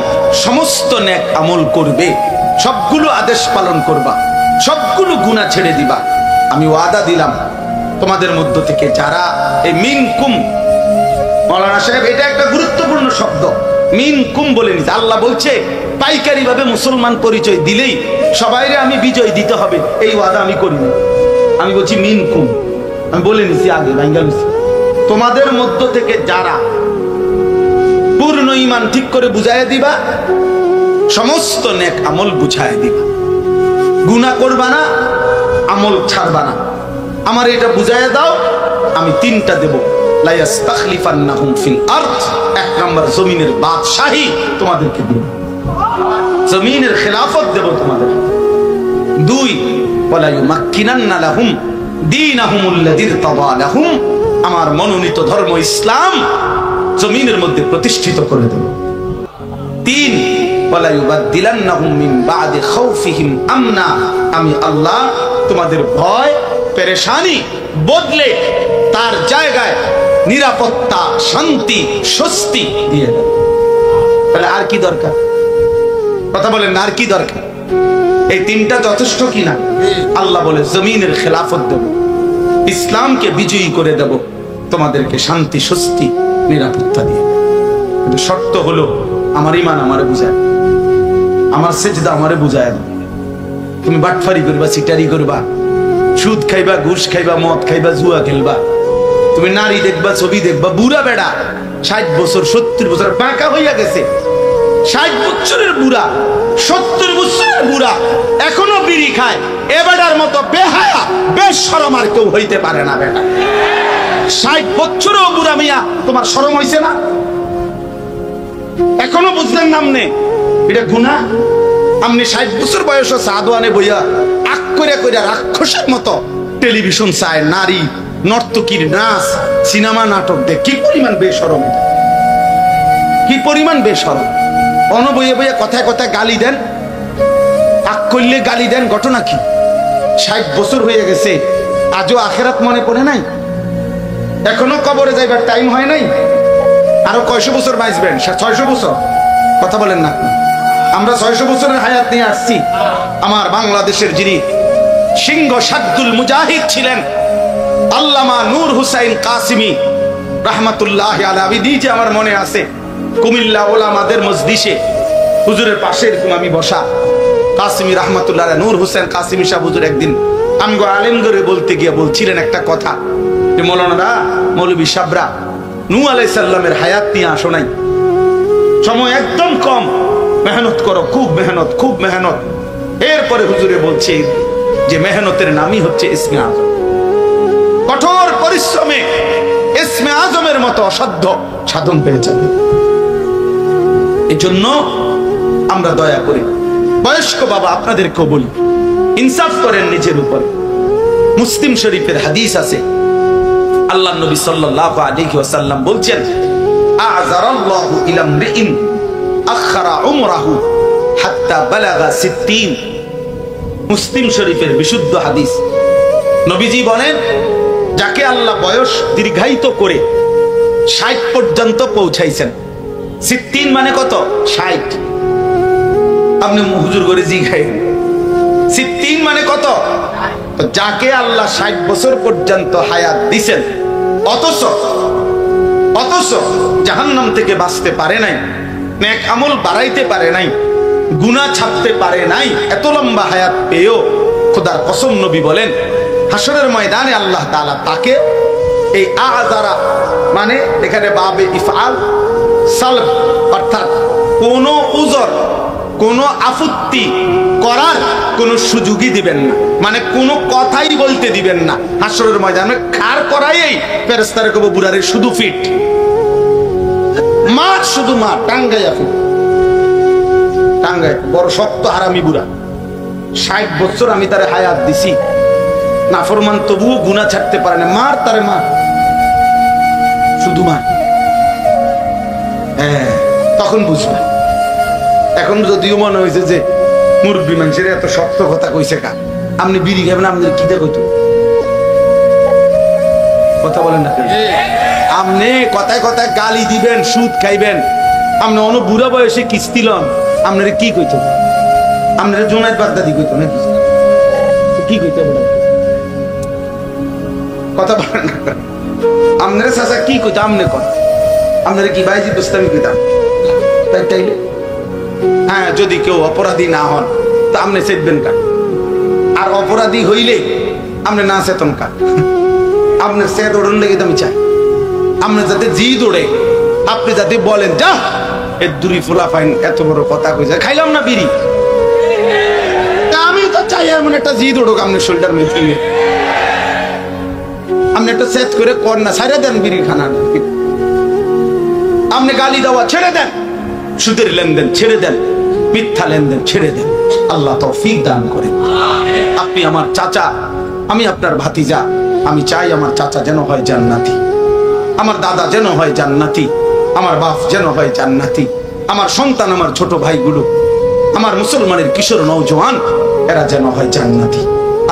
[SPEAKER 1] সমস্ত নেক আমল করবে, সবগুলো আদেশ পালন করবা, সবগুলো গুনাহ ছেড়ে দিবা। আমি ওয়াদা দিলাম তোমাদের মধ্য থেকে যারা, এই মিনকুম, মাওলানা সাহেব এটা একটা গুরুত্বপূর্ণ শব্দ, মিনকুম বলে নিতে। আল্লাহ বলছে পাইকারি ভাবে মুসলমান পরিচয় দিলেই সবাইরে আমি বিজয় দিতে হবে, এই ওয়াদা আমি করিনি। আমি বলছি মিনকুম, আমি বলে নিছি আগে, তোমাদের মধ্য থেকে যারা পূর্ণ ঈমান ঠিক করে বুঝায় দিবা, সমস্ত নেক আমল বুঝায় দিবা, গুনাহ করবা না, আমল ছাড়বা না, আমার এটা বুঝায় দাও, আমি তিনটা দেব। লা ইস্তাখলিফান্নাহুম ফিল আরদ, এক নাম্বার জমিনের বাদশাহী তোমাদেরকে দেব, জমিনের খেলাফত দেব তোমাদের। দুই, ওয়ালা ইউমাক্কিনান্না লাহুম দীনাহুমুল্লাযী ইরতাদা লাহুম, আমার মনোনীত ধর্ম ইসলাম জমিনের মধ্যে প্রতিষ্ঠিত করে দেব। তিন, ওয়ালা ইউবাদদিলান্নাহুম মিন বা'দি খাউফিহিম আমনা, আমি আল্লাহ তোমাদের ভয় পেরেশানি বদলে তার জায়গায় নিরাপত্তা, শান্তি, স্বস্তি দিয়ে দেব। তাহলে আর কি দরকার? কথা বলেন, আর কি দরকার? এই তিনটা যথেষ্ট কিনা? আল্লাহ বলে জমিনের খেলাফত দেব, ইসলামকে বিজয়ী করে দেব, তোমাদেরকে শান্তি, স্বস্তি, নিরাপত্তা দিয়ে। কিন্তু শর্ত হলো আমার ঈমান আমারে বুঝায়, আমার সেজদা আমারে বুঝায়। তুমি বাটফারি করবা, সিটারি করবা, সুদ খাইবা, ঘুষ খাইবা, মদ খাইবা, জুয়া খেলবা, তুমি নারী দেখবা, ছবি দেখবা, বুড়া বেড়া 60 বছর 70 বছর বাঁকা হইয়া গেছে, 60 বছরের বুড়া 70 বছরের বুড়া এখনো বিড়ি খায়। এ বেটার মতো বেহায়া বেশরম আর কেউ হইতে পারে না। বেটা 60 বছরেও বুড়া মিয়া, তোমার শরম হইছে না? এখনো বুঝলেন না আপনি এটা গুনাহ? আপনি 60 বছর বয়সে সাদওয়ানে বইয়া আক করে কইরা রাক্ষসের মতো টেলিভিশন চায়, নারী নর্তকীর নাচ সিনেমা নাটক দেখ, কি পরিমাণ বেশরম, কি পরিমাণ বেশরম। অন বইয়ে বইয়ে কথায় কথায় গালি দেন, আক করলে গালি দেন, ঘটনা কি? 60 বছর হয়ে গেছে, আজও আখেরাত মনে পড়ে নাই? এখনো কবরে যাইবার টাইম হয় নাই? আরো কয়শো বছর বাঁচবেন? 600 বছর? কথা বলেন না। আমরা 600 বছরের হায়াত নিয়ে আসছি। আমার বাংলাদেশের যিনি সিংহ সাদ্দুল মুজাহিদ ছিলেন আল্লামা নূর হুসাইন কাসিমি রাহমাতুল্লাহি আলাইহি, নিজে আমার মনে আছে কুমিল্লা ওলামাদের মজলিসে হুজুরের পাশে এরকম আমি বসা, কাসিমি রাহমাতুল্লাহ আলাইহি নূর হুসাইন কাসিমি সাহেব হুজুর একদিন আমগো আলেম করে বলতে গিয়ে বলছিলেন একটা কথা যে মৌলানারা, মৌলভী সাবরা নূহ আলাইহিস সালামের হায়াত নিয়ে আসো নাই, সময় একদম কম, মেহনত করো, খুব মেহনত, খুব মেহনত। এরপরে হুজুরে বলছে যে মেহনতের নামই হচ্ছে ইসমে আজম। কঠোর পরিশ্রমে ইসমে আজমের মতো অসাধ্য সাধন পেয়ে যাবে। এই জন্য আমরা দয়া করি, বয়স্ক বাবা আপনাদেরকেও বলি, ইনসাফ করেন নিজের উপরে। মুসলিম শরীফের হাদিস আছে, আল্লাহ নবী সাল্লাল্লাহু আলাইহি ওয়াসাল্লাম বলছেন, আ'যারাল্লাহু ইলা ইমরিইন আখারা উমরাহু হাত্তা বালাগা 60। মুসলিম শরীফের বিশুদ্ধ হাদিস। নবীজি বলেন, যাকে আল্লাহ বয়স দীর্ঘায়িত করে 60 পর্যন্ত পৌঁছাইছেন। 60 মানে কত? 60। আপনি হুজুর করে জিগাই, 60 মানে কত? যাকে আল্লাহ 60 বছর পর্যন্ত হায়াত দিছেন, অথচ জাহান্নাম থেকে বাঁচতে পারে নাই, নেক আমল বাড়াইতে পারে নাই, গুনাহ ছাড়তে পারে নাই, এত লম্বা হায়াত পেয়েও খোদার কসম নবী বলেন হাসরের ময়দানে আল্লাহ তাআলা তাকে এই আযারা মানে এখানে বাবে ইফআল সালব, অর্থাৎ কোন উযর, কোন আপত্তি করার কোন সুযোগই দিবেন না, মানে কোন কথাই বলতে দিবেন না। হাসরের ময়দানে খাড় করাই ফেরেশতারা কব বুড়ারে শুধু ফিট মা, শুধু মা, টাঙ্গাইয়া ফিট, টাঙ্গাই বড় শক্ত হারামি বুড়া, 60 বছর আমি তারে হায়াত দিছি, নাফরমান তবুও গুনাহ ছাড়তে পারে না, মার তারে মার, শুধু মার। হ্যাঁ, তখন বুঝবে। এখন যদিও মনে হয়েছে যে মুরব্বী মানুষের এত শক্ত কথা কইছে কা, আপনি বিড়ি খাবেন, আপনার কি দেখো, কথা বলেন না। আপনি কথায় কথায় গালি দিবেন, সুদ খাইবেন, আপনি অন্য বুড়া বয়সে কিস্তি লন, আপনার কি কইতো? আপনার জোনায়েত বাগদাদি কইতো নাকি? কি কইতো? কথা বলেন না। আপনার চাচা কি কইতো? আমনে কন, আপনার কি বাইজি বুঝতাম কইতাম, তাই তাইলে হ্যাঁ, যদি কেউ অপরাধী না হন তা আপনি চেতবেন কার? আর অপরাধী হইলে আপনি না চেতন কার? আপনার চেত ওড়ন লেগে তো আমি চাই আপনি যাতে জি দৌড়ে, আপনি যাতে বলেন যা এর দুরি ফোলা ফাইন এত বড় কথা কইছে, খাইলাম না বিড়ি, আমি তো চাই এমন একটা জি দৌড়ুক আপনার শোল্ডার মেয়ে, আপনি একটা সেট করে কর না, ছাড়ে দেন বিড়ি খানা, আপনি গালি দেওয়া ছেড়ে দেন, সুদের লেনদেন ছেড়ে দেন, মিথ্যা লেনদেন ছেড়ে দেন, আল্লাহ তৌফিক দান করেন। আপনি আমার চাচা, আমি আপনার ভাতিজা, আমি চাই আমার চাচা যেন হয় জান্নাতি, আমার দাদা যেন হয় জান্নাতি, আমার বাপ যেন হয় জান্নাতি, আমার সন্তান, আমার ছোট ভাইগুলো, আমার মুসলমানের কিশোর নওজোয়ান, এরা যেন হয় জান্নাতি।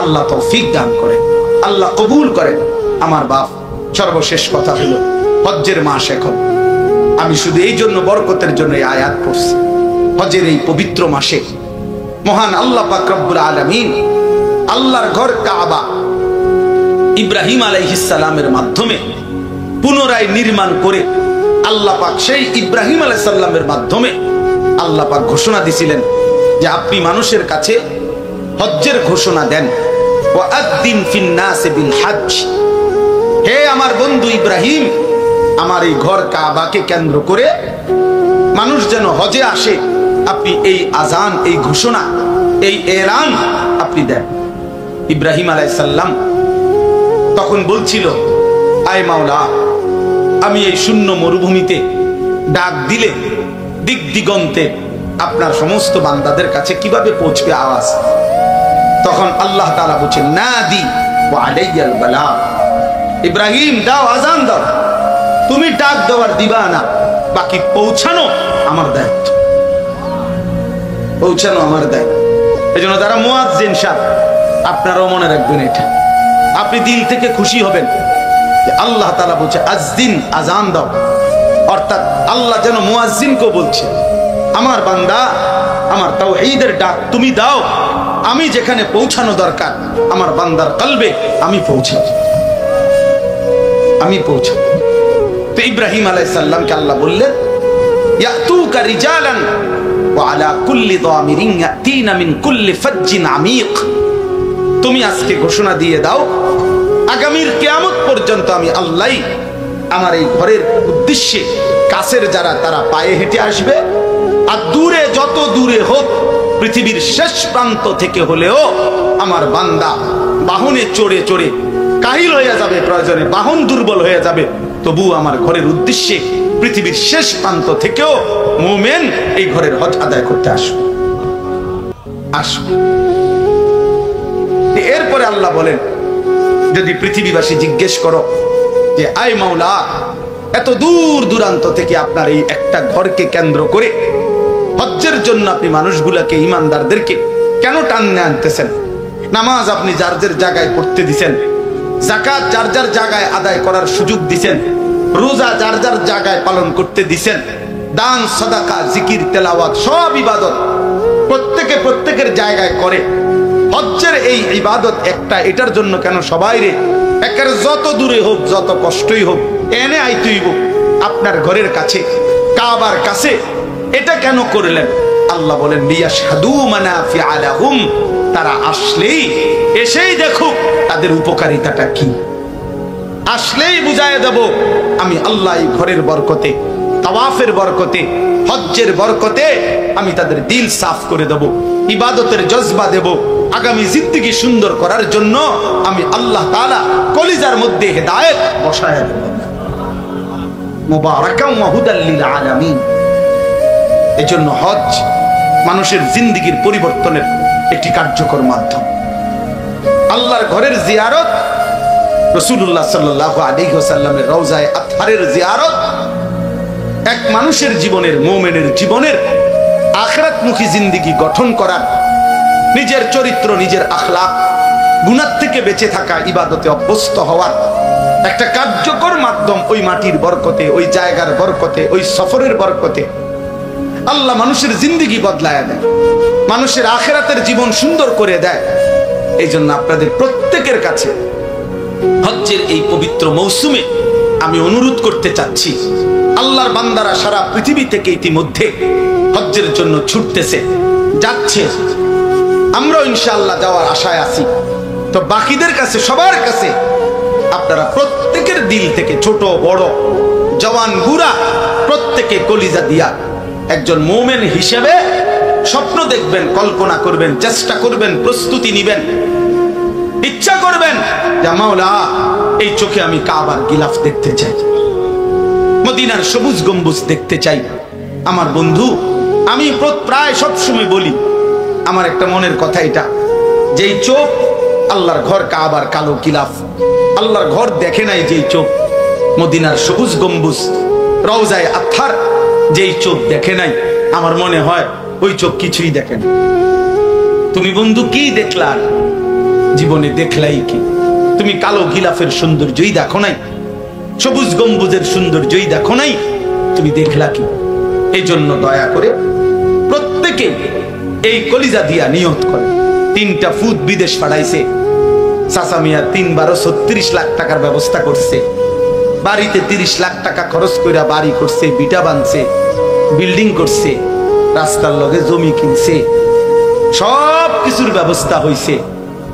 [SPEAKER 1] আল্লাহ তৌফিক দান করেন, আল্লাহ কবুল করেন। আমার বাপ, সর্বশেষ কথা হলো হজ্জের মাস এখন, আমি শুধু এই জন্য বরকতের জন্য এই আয়াত পড়ছি। হজের এই পবিত্র মাসে মহান আল্লাহ পাক রব্বুল আলামিন আল্লাহর ঘর কাবা ইব্রাহিম আলাইহিস সালামের মাধ্যমে পুনরায় নির্মাণ করে আল্লাহ পাক সেই ইব্রাহিম আলাইহিস সালামের মাধ্যমে আল্লাহ পাক ঘোষণা দিছিলেন যে আপনি মানুষের কাছে হজ্জের ঘোষণা দেন, ওয়াআদ্দিন ফিন নাস বিল হজ্জ। হে আমার বন্ধু ইব্রাহিম, আমার এই ঘর কাবাকে কেন্দ্র করে মানুষ যেন হজে আসে, আপনি এই আজান, এই ঘোষণা, এই এলান আপনি দেন। ইব্রাহিম আলাইহিস সালাম তখন বলছিল, আয় মাওলা, আমি এই শূন্য মরুভূমিতে ডাক দিলে দিক দিগন্তে আপনার সমস্ত বান্দাদের কাছে কিভাবে পৌঁছবে আওয়াজ? তখন আল্লাহ তাআলা বলেন, নাদি ওয়া আলাইয়াল বালাগ। ইব্রাহিম দাও, আজান দাও, তুমি ডাক দেওয়ার দিবা না, বাকি পৌঁছানো আমার দায়িত্ব, পৌঁছানো আমার দায়িত্ব। এজন্য যারা মুয়াজ্জিন সাহেব, আপনারাও মনে রাখবেন এটা, আপনি দিল থেকে খুশি হবেন যে আল্লাহ তাআলা বলছে আযদিন, আজান দাও। অর্থাৎ আল্লাহ যেন মুয়াজ্জিনকে বলছে, আমার বান্দা, আমার তাওহীদের ডাক তুমি দাও, আমি যেখানে পৌঁছানো দরকার আমার বান্দার কলবে আমি পৌঁছাবো, আমি পৌঁছাবো। তো ইব্রাহিম আলাইহিস সালামকে আল্লাহ বললেন, ইয়াতুকা রিজালান ওয়া আলা কুল্লি দামিরিন ইয়াতিনা মিন কুল্লি ফাজ্জিন আমিক। তুমি আজকে ঘোষণা দিয়ে দাও, আগামীর কিয়ামত পর্যন্ত আমি আল্লাহ আমার এই ঘরের উদ্দেশ্যে কাছের যারা তারা পায়ে হেঁটে আসবে, আর দূরে যত দূরে হোক, পৃথিবীর শেষ প্রান্ত থেকে হলেও আমার বান্দা বাহনে চড়ে চড়ে কাহিল হয়ে যাবে, প্রয়োজনে বাহন দুর্বল হয়ে যাবে, তবু আমার ঘরের উদ্দেশ্যে পৃথিবীর শেষ প্রান্ত থেকেও মুমিন এই ঘরের হজ আদায় করতে আসবে, আসবে। এরপরে আল্লাহ বলেন, যদি পৃথিবীবাসী জিজ্ঞেস করো যে আয় মাওলা, এত দূর দূরান্ত থেকে আপনার এই একটা ঘরকে কেন্দ্র করে হজ্জের জন্য আপনি মানুষগুলাকে, ইমানদারদেরকে কেন টানতে আনতেছেন? নামাজ আপনি যার যার জায়গায় পড়তে দিছেন, যাকাত যার যার জায়গায় আদায় করার সুযোগ দিছেন, রোজা যার যার জায়গায় পালন করতে দিছেন, দান সাদাকা জিকির তেলাওয়াত সব ইবাদত প্রত্যেকে প্রত্যেকের জায়গায় করে। হজ্জের এই ইবাদত একটা, এটার জন্য কেন সবাই রে একের যত দূরে হোক, যত কষ্টই হোক, এনে আইতেইব আপনার ঘরের কাছে, কাবার কাছে, এটা কেন করলেন? আল্লাহ বলেন, লিয়াশহাদু মানাফিআ লাহুম, তারা আসলেই, এসেই দেখুক তাদের উপকারিতাটা কি, আসলেই বুঝায় দেব আমি আল্লাহ এই ঘরের বরকতে, তাওয়াফের বরকতে, হজ্জের বরকতে আমি তাদের দিল সাফ করে দেব, ইবাদতের জজবা দেব, আগামী জিন্দেগি সুন্দর করার জন্য আমি আল্লাহ তাআলা কলিজার মধ্যে হেদায়েত বসায় দেব। মুবারাকাম ওয়া হুদাল লিল আলামিন। এজন্য হজ মানুষের জিন্দেগির পরিবর্তনের একটি কার্যকর মাধ্যম। আল্লাহর ঘরের জিয়ারত, রাসূলুল্লাহ সাল্লাল্লাহু আলাইহি ওয়াসাল্লামের রওজায়ে আতহারের জিয়ারত এক মানুষের জীবনের, মুমিনের জীবনের আখিরাতমুখী জিন্দেগি গঠন করার, নিজের চরিত্র, নিজের আখলাক, গুনাহ থেকে বেঁচে থাকা, ইবাদতে অভ্যস্ত হওয়ার একটা কার্যকর মাধ্যম। ওই মাটির বরকতে, ওই জায়গার বরকতে, ওই সফরের বরকতে আল্লাহ মানুষের জিন্দেগি বদলায় দেয়, মানুষের আখিরাতের জীবন সুন্দর করে দেয়। এই জন্য আপনাদের প্রত্যেকের কাছে হজ্জের এই পবিত্র মৌসুমে আমি অনুরোধ করতে চাচ্ছি, আল্লাহর বান্দারা সারা পৃথিবী থেকে ইতিমধ্যে হজ্জের জন্য ছুটতেছে, যাচ্ছে, আমরাও ইনশাআল্লাহ যাওয়ার আশায় আছি। তো বাকিদের কাছে, সবার কাছে আপনারা প্রত্যেকের দিল থেকে, ছোট বড় জওয়ান বুড়া, প্রত্যেকে কলিজা দিয়া একজন মুমিন হিসেবে স্বপ্ন দেখবেন, কল্পনা করবেন, চেষ্টা করবেন, প্রস্তুতি নিবেন, ইচ্ছা করবেন যে মাওলা এই চোখে আমি কাবার গিলাফ দেখতে চাই, মদিনার সবুজ গম্বুজ দেখতে চাই। আমার বন্ধু, আমি প্রায় সবসময় বলি, আমার একটা মনের কথা এটা, যেই চোখ আল্লাহর ঘর কাবার কালো গিলাফ, আল্লাহর ঘর দেখে নাই যেই চোখ, মদিনার সবুজ গম্বুজ, রওজায়ে আতহার যেই চোখ দেখে নাই, আমার মনে হয় ওই চোখ কিছুই দেখে না। তুমি বন্ধু কি দেখলা জীবনে? দেখলাই কি? তুমি কালো গিলাফের সৌন্দর্যই দেখো নাই, সবুজ গম্বুজের সৌন্দর্যই দেখো নাই, তুমি দেখলা কি? এই জন্য দয়া করে প্রত্যেকে এই কলিজা দিয়া নিয়ত করে। 3টা ফুট বিদেশ পাঠাইছে চাচা মিয়া, 3-12 লাখ টাকার ব্যবস্থা করছে, বাড়িতে 30 লাখ টাকা খরচ করে বাড়ি করছে, বিটা বানছে, বিল্ডিং করছে, রাস্তার লগে জমি কিনছে, সব কিছুর ব্যবস্থা হইছে।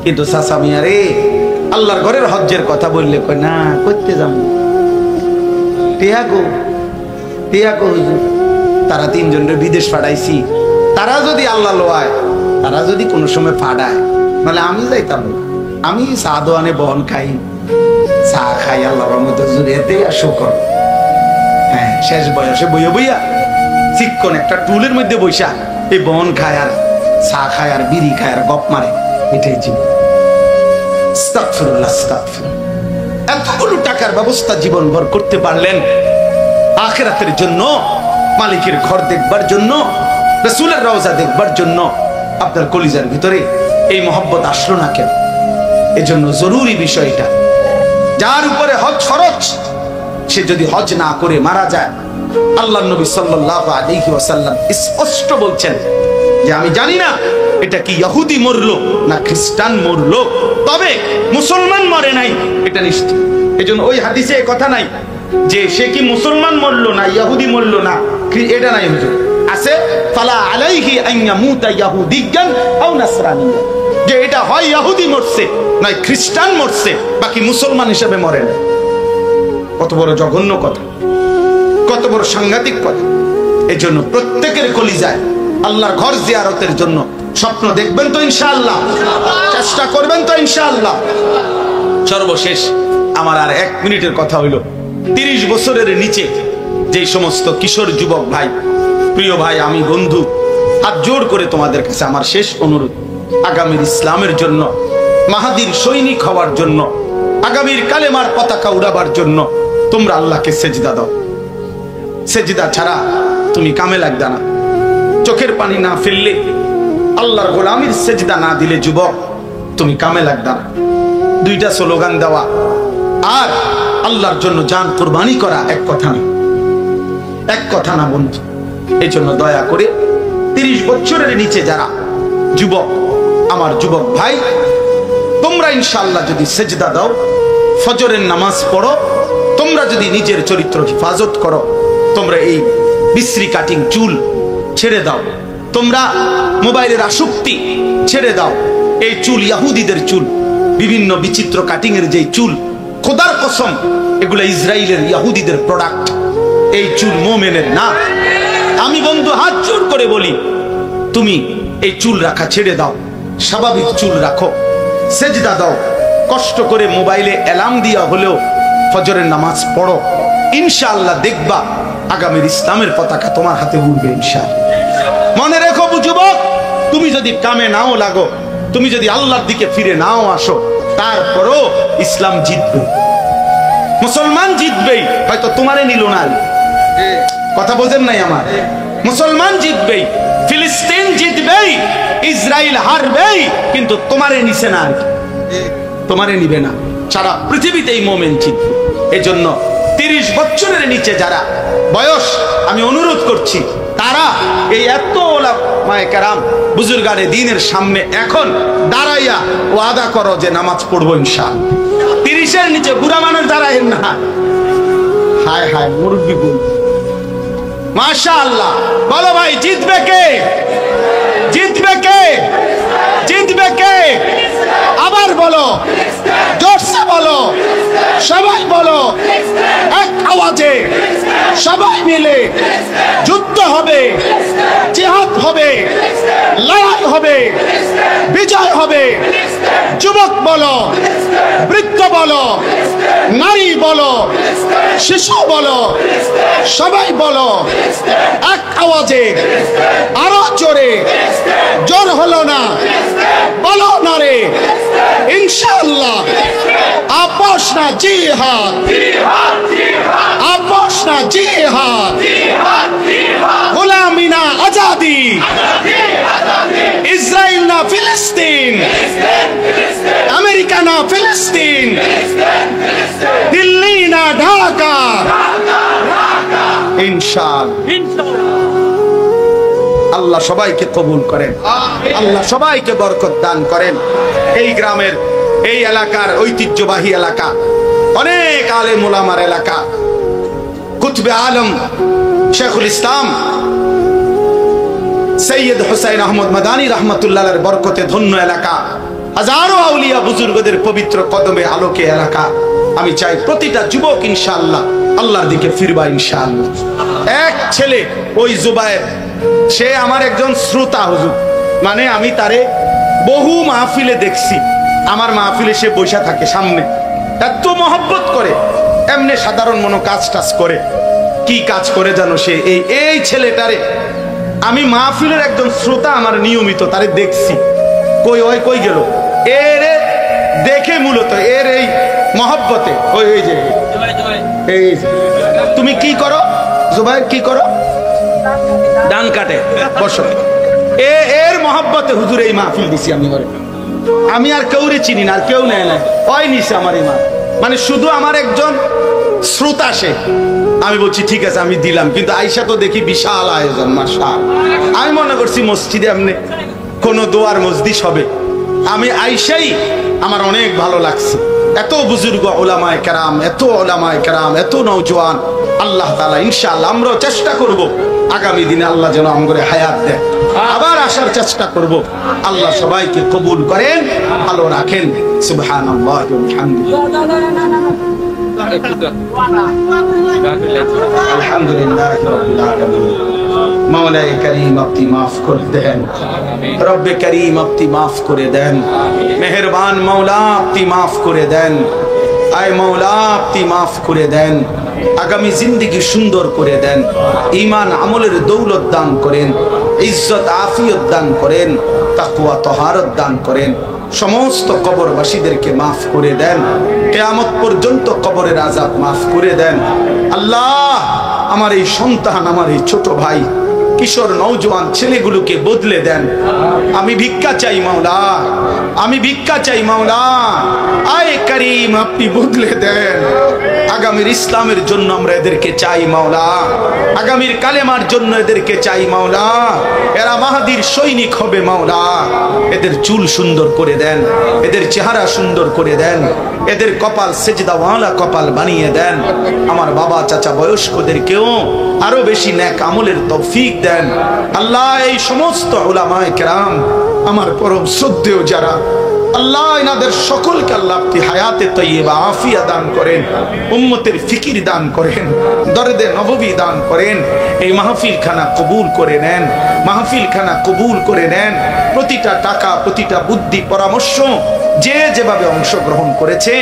[SPEAKER 1] কিন্তু চাচা মিয়া রে, আল্লাহর ঘরের হজ্জের কথা বললে কয় না, করতে যাবো, টিয়াগো হুজুর, তারা তিনজনের বিদেশ পাঠাইছি, তারা যদি আল্লাহ লোয়ায়, তারা যদি কোনো সময় ফাটায়, নাহলে আমি যাইতাম না। আমি চা দোয়ানে বহন খাই, চা খাই আল্লাহ রহমতের জুড়িয়াতে আর শুকর। হ্যাঁ, শেষ বয়সে বইয়া বইয়া চিকন একটা টুলের মধ্যে বৈশা এই বহন খায় আর চা খায় আর বিড়ি খায় আর গপ মারে, এটাই জীবন। আস্তাগফিরুল্লাহ, আস্তাগফিরুল্লাহ। এতগুলো টাকার ব্যবস্থা জীবন ভর করতে পারলেন আখিরাতের জন্য, মালিকের ঘর দেখবার জন্য, রাসূলের রওজা দেখবার জন্য। আপনার কলিজার ভিতরে এই মহব্বত আসলো না কেন? এজন্য জরুরি বিষয়টা, যার উপরে হজ ফরজ, সে যদি হজ না করে মারা যায়, আল্লাহর নবী সাল্লাল্লাহু আলাইহি ওয়াসাল্লাম স্পষ্ট বলছেন যে আমি জানি না এটা কি ইহুদি মরলো না খ্রিস্টান মরলো, তবে মুসলমান মরে নাই এটা নিশ্চিত। এজন্য ওই হাদিসে এই কথা নাই যে সে কি মুসলমান মরলো না ইহুদি মরলো না, এটা নাই হুজুর। আছে ফালা আলাইহি আন ইয়ামুতা ইহুদিয়ান আও নাসরানিয়া, যে এটা হয় ইহুদি মরছে নয় খ্রিস্টান মরছে, বাকি মুসলমান হিসেবে মরে না। কত বড় জঘন্য কথা, কত বড় সাংঘাতিক কথা। এজন্য প্রত্যেকের কলিজায় আল্লাহর ঘর জিয়ারতের জন্য স্বপ্ন দেখবেন তো ইনশাআল্লাহ, চেষ্টা করবেন তো ইনশাআল্লাহ। সর্বশেষ আমার আর 1 মিনিটের কথা হইল, 30 বছরের নিচে যে সমস্ত কিশোর যুবক ভাই, প্রিয় ভাই, আমি বন্ধু, হাত জোর করে তোমাদের কাছে আমার শেষ অনুরোধ, আগামীর ইসলামের জন্য, মাহাদির সৈনিক হওয়ার জন্য, আগামীর কালেমার পতাকা উড়াবার জন্য তোমরা আল্লাহকে সেজদা দাও। সেজদা ছাড়া তুমি কামে লাগবে না। চোখের পানি না ফেললে, আল্লাহর গোলামির সেজদা না দিলে যুবক তুমি কামে লাগবে না। 2টা স্লোগান দেওয়া আর আল্লাহর জন্য জান কুরবানি করা এক কথা না, এক কথা না বন্ধু। এই জন্য দয়া করে 30 বছরের নিচে যারা যুবক, আমার যুবক ভাই, তোমরা ইনশাআল্লাহ যদি সেজদা দাও, ফজরের নামাজ পড়ো, তোমরা যদি নিজের চরিত্র হেফাজত করো, তোমরা এই বিশ্রী কাটিং চুল ছেড়ে দাও, তোমরা মোবাইলের আসক্তি ছেড়ে দাও। এই চুল ইহুদিদের চুল, বিভিন্ন বিচিত্র কাটিং এর যে চুল, খোদার কসম এগুলো ইসরায়েলের ইহুদিদের প্রোডাক্ট। এই চুল মোমেনের না। আমি বন্ধু হাত জোর করে বলি, তুমি এই চুল রাখা ছেড়ে দাও, স্বাভাবিক চুল রাখো, সেজদা দাও, কষ্ট করে মোবাইলে অ্যালার্ম দিয়া হলেও ফজরের নামাজ পড়ো। ইনশাআল্লাহ দেখবা আগামীর ইসলামের পতাকা তোমার হাতে উড়বে ইনশাআল্লাহ। মনে রেখো যুবক, তুমি যদি কামে নাও লাগো, তুমি যদি আল্লাহর দিকে ফিরে নাও আসো, তারপরও ইসলাম জিতবে, মুসলমান জিতবেই। হয়তো তোমারে নিল না, কথা বোঝেন নাই আমার। মুসলমান জিতবেই, ফিলিস্তিন জিতবেই, ইসরায়েল হারবেই, কিন্তু তোমারে নিছে না, তোমারে নিবে না। সারা পৃথিবীতেই মোমেন জিতবে। এজন্য 30 বছরের নিচে যারা বয়স, আমি অনুরোধ করছি, তারা এই এত ওলামায়ে কেরাম বুজুর্গানে দ্বীনের সামনে এখন দাঁড়াইয়া ওয়াদা করো যে নামাজ পড়বো ইনশাআল্লাহ। 30-এর নিচে বুড়া মানুষ দাঁড়ায়েন না। হায় হায়, মুরব্বি বল, মাশাআল্লাহ। বলো ভাই, জিতবে কে? জিতবে কে? জিতবে কে? আবার বলো, জোরসে বলো, সবাই বলো, এক আওয়াজে সবাই মিলে যুদ্ধ হবে, জিহাদ হবে, লড়াই হবে, বিজয় হবে। যুবক বলো, বৃদ্ধ বলো, নারী বলো, শিশু বলো, সবাই বলো এক আওয়াজে, আরো জোরে। জোর হলো না, বলো না রে, ইনশাআল্লাহ। আপোষ না জিহাদ, আপোষ না জিহাদ, গোলামি না আজাদি, ইসরায়েল না ফিলিস্তিন, আমেরিকা না ফিলিস্তিন, দিল্লি না ঢাকা, ইনশাআল্লাহ। আল্লাহ সবাইকে কবুল করেন, আল্লাহ সবাইকে বরকত দান করেন। এই গ্রামের, এই এলাকার ঐতিহ্যবাহী এলাকা, অনেক আলেম ওলামার এলাকা, কুতুবে আলম শেখুল ইসলাম সৈয়দ হুসাইন আহমদ মাদানী রহমতুল্লাহর বরকতে ধন্য এলাকা, হাজারো আউলিয়া বুজুর্গদের পবিত্র কদমে আলোকে এলাকা। আমি চাই প্রতিটা যুবক ইনশাআল্লাহ আল্লাহর দিকে ফিরবা ইনশাআল্লাহ। এক ছেলে ওই জুবায়ের, সে আমার একজন শ্রোতা হুজুর, মানে আমি তারে বহু মাহফিলে দেখছি, আমার মাহফিলে সে বসে থাকে সামনে, এত মহব্বত করে, এমনি সাধারণ মনো কাজ টাজ করে। কি কাজ করে জানো সে? এই ছেলেটারে আমি মাহফিলের একজন শ্রোতা, আমার নিয়মিত তারে দেখছি। কই গেল এর দেখে, মূলত এর এই মহব্বতে ওই যে এই তুমি কি করো জুবায়ের, কি করো? ডান কাটে, বসো। এর মহব্বতে হুজুর এই মাহফিল দিছি আমি ঘরে। আমি আর কেউরে চিনি না, আর কেউ নেয় না, ওই নিছে আমার এই মানে শুধু আমার একজন শ্রোতা সে। আমি বলছি ঠিক আছে আমি দিলাম, কিন্তু আইসা তো দেখি বিশাল আয়োজন মাশাআল্লাহ। আমি মনে করছি মসজিদে এমনি কোন দোয়ার মজলিস হবে। আমি আইসাই আমার অনেক ভালো লাগছে, এত বুজুর্গ ওলামায়ে কেরাম, এত ওলামায়ে কেরাম, এত নওজোয়ান। আল্লাহ তাআলা ইনশাআল্লাহ আমরাও চেষ্টা করব আগামী দিনে আল্লাহ যেন আমগরে হায়াত দেয়, আবার আসার চেষ্টা করব। আল্লাহ সবাইকে কবুল করেন, ভালো রাখেন। সুবহানাল্লাহ ওয়া বিহামদিহি, আলহামদুলিল্লাহ রাব্বিল আলামিন। মাওলায়ে কারীম আপনি মাফ করে দেন, রব্বে কারীম আপনি মাফ করে দেন, মেহেরবান মাওলা আপনি মাফ করে দেন, আয় মাওলা আপনি মাফ করে দেন। আগামী জিন্দেগি সুন্দর করে দেন, ঈমান আমলের দৌলত দান করেন, ইজ্জত আফিয়ত দান করেন, তাকওয়া তহারত দান করেন। সমস্ত কবরবাসীদেরকে মাফ করে দেন, কিয়ামত পর্যন্ত কবরের আযাব মাফ করে দেন। আল্লাহ আমার এই সন্তান, আমার এই ছোট ভাই, কিশোর নওজোয়ান ছেলেগুলোকে বদলে দেন। আমি ভিক্ষা চাই মাওলা, আমি ভিক্ষা চাই মাওলা। আয় কারীম আপনি বদলে দেন। আগামীর ইসলামের জন্য আমরা এদেরকে চাই মাওলা, আগামীর কালেমার জন্য এদেরকে চাই মাওলা। এরা মাহাদির সৈনিক হবে মাওলা। এদের চুল সুন্দর করে দেন, এদের চেহারা সুন্দর করে দেন, এদের কপাল সেজদাওয়ালা কপাল বানিয়ে দেন। আমার বাবা চাচা বয়স্কদেরকেও আরো বেশি নেক আমলের তৌফিক দেন। আল্লাহ এই সমস্ত উলামায়ে কেরাম, আমার পরম শ্রদ্ধেয় যারা, আল্লাহ এনাদের সকলকে আল্লাহ আপনি হায়াতে তৈয়বা আফিয়া দান করেন, উম্মতের ফিকির দান করেন, দরদে নববী দান করেন। এই মাহফিল খানা কবুল করে নেন, মাহফিল খানা কবুল করে নেন। প্রতিটা টাকা, প্রতিটা বুদ্ধি, পরামর্শ যে যেভাবে অংশগ্রহণ করেছে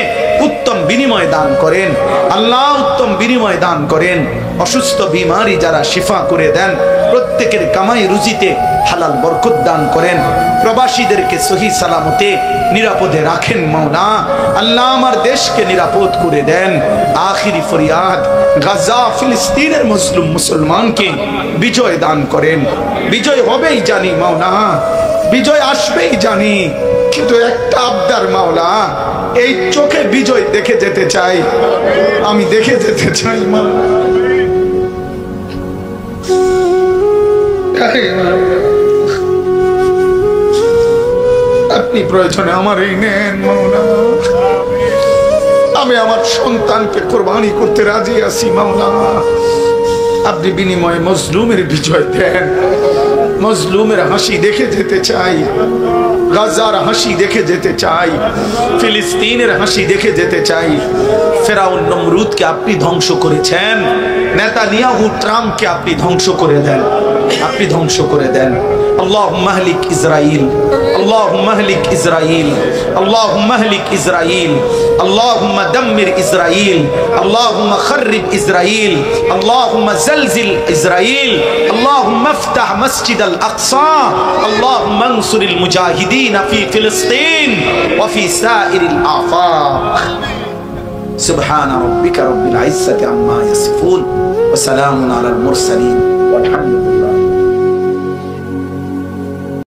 [SPEAKER 1] উত্তম বিনিময় দান করেন আল্লাহ, উত্তম বিনিময় দান করেন। অসুস্থ বিমারি যারা শিফা করে দেন, প্রত্যেকের কামাই রুজিতে হালাল বরকত দান করেন। প্রবাসীদেরকে সহি সালামতে নিরাপদে রাখেন মাওলা। আল্লাহ আমার দেশকে নিরাপদ করে দেন। আখিরি ফরিয়াদ, গাজা ফিলিস্তিনের মুসলিম মুসলমানকে বিজয় দান করেন। বিজয় হবেই জানি মাওলা, বিজয় আসবেই জানি, কিন্তু একটা আবদার মাওলা, এই চোখে বিজয় দেখে যেতে চাই, আমি দেখে যেতে চাই মাওলা। আপনি প্রয়োজনে আমার এই নেন মাওলা, আমি আমার সন্তানকে কোরবানি করতে রাজি আছি মাওলা। আপনি বিনিময়ে মজলুমের বিজয় দেন, মজলুমের হাসি দেখে যেতে চাই, গাজার হাসি দেখে যেতে চাই, ফিলিস্তিনের হাসি দেখে যেতে চাই। ফেরাউন নমরুদকে আপনি ধ্বংস করেছেন, নেতানিয়াহু ট্রাম্পকে আপনি ধ্বংস করে দেন, আপনি ধ্বংস করে দেন। اللهم اهلك إسرائيل، اللهم اهلك إسرائيل، اللهم اهلك إسرائيل، اللهم دمر إسرائيل، اللهم خرب إسرائيل، اللهم زلزل إسرائيل، اللهم افتح مسجد الأقصى، اللهم انصر المجاهدين في فلسطين وفي سائر الآفاق. سبحان ربك رب العزة عما يصفون وسلام على المرسلين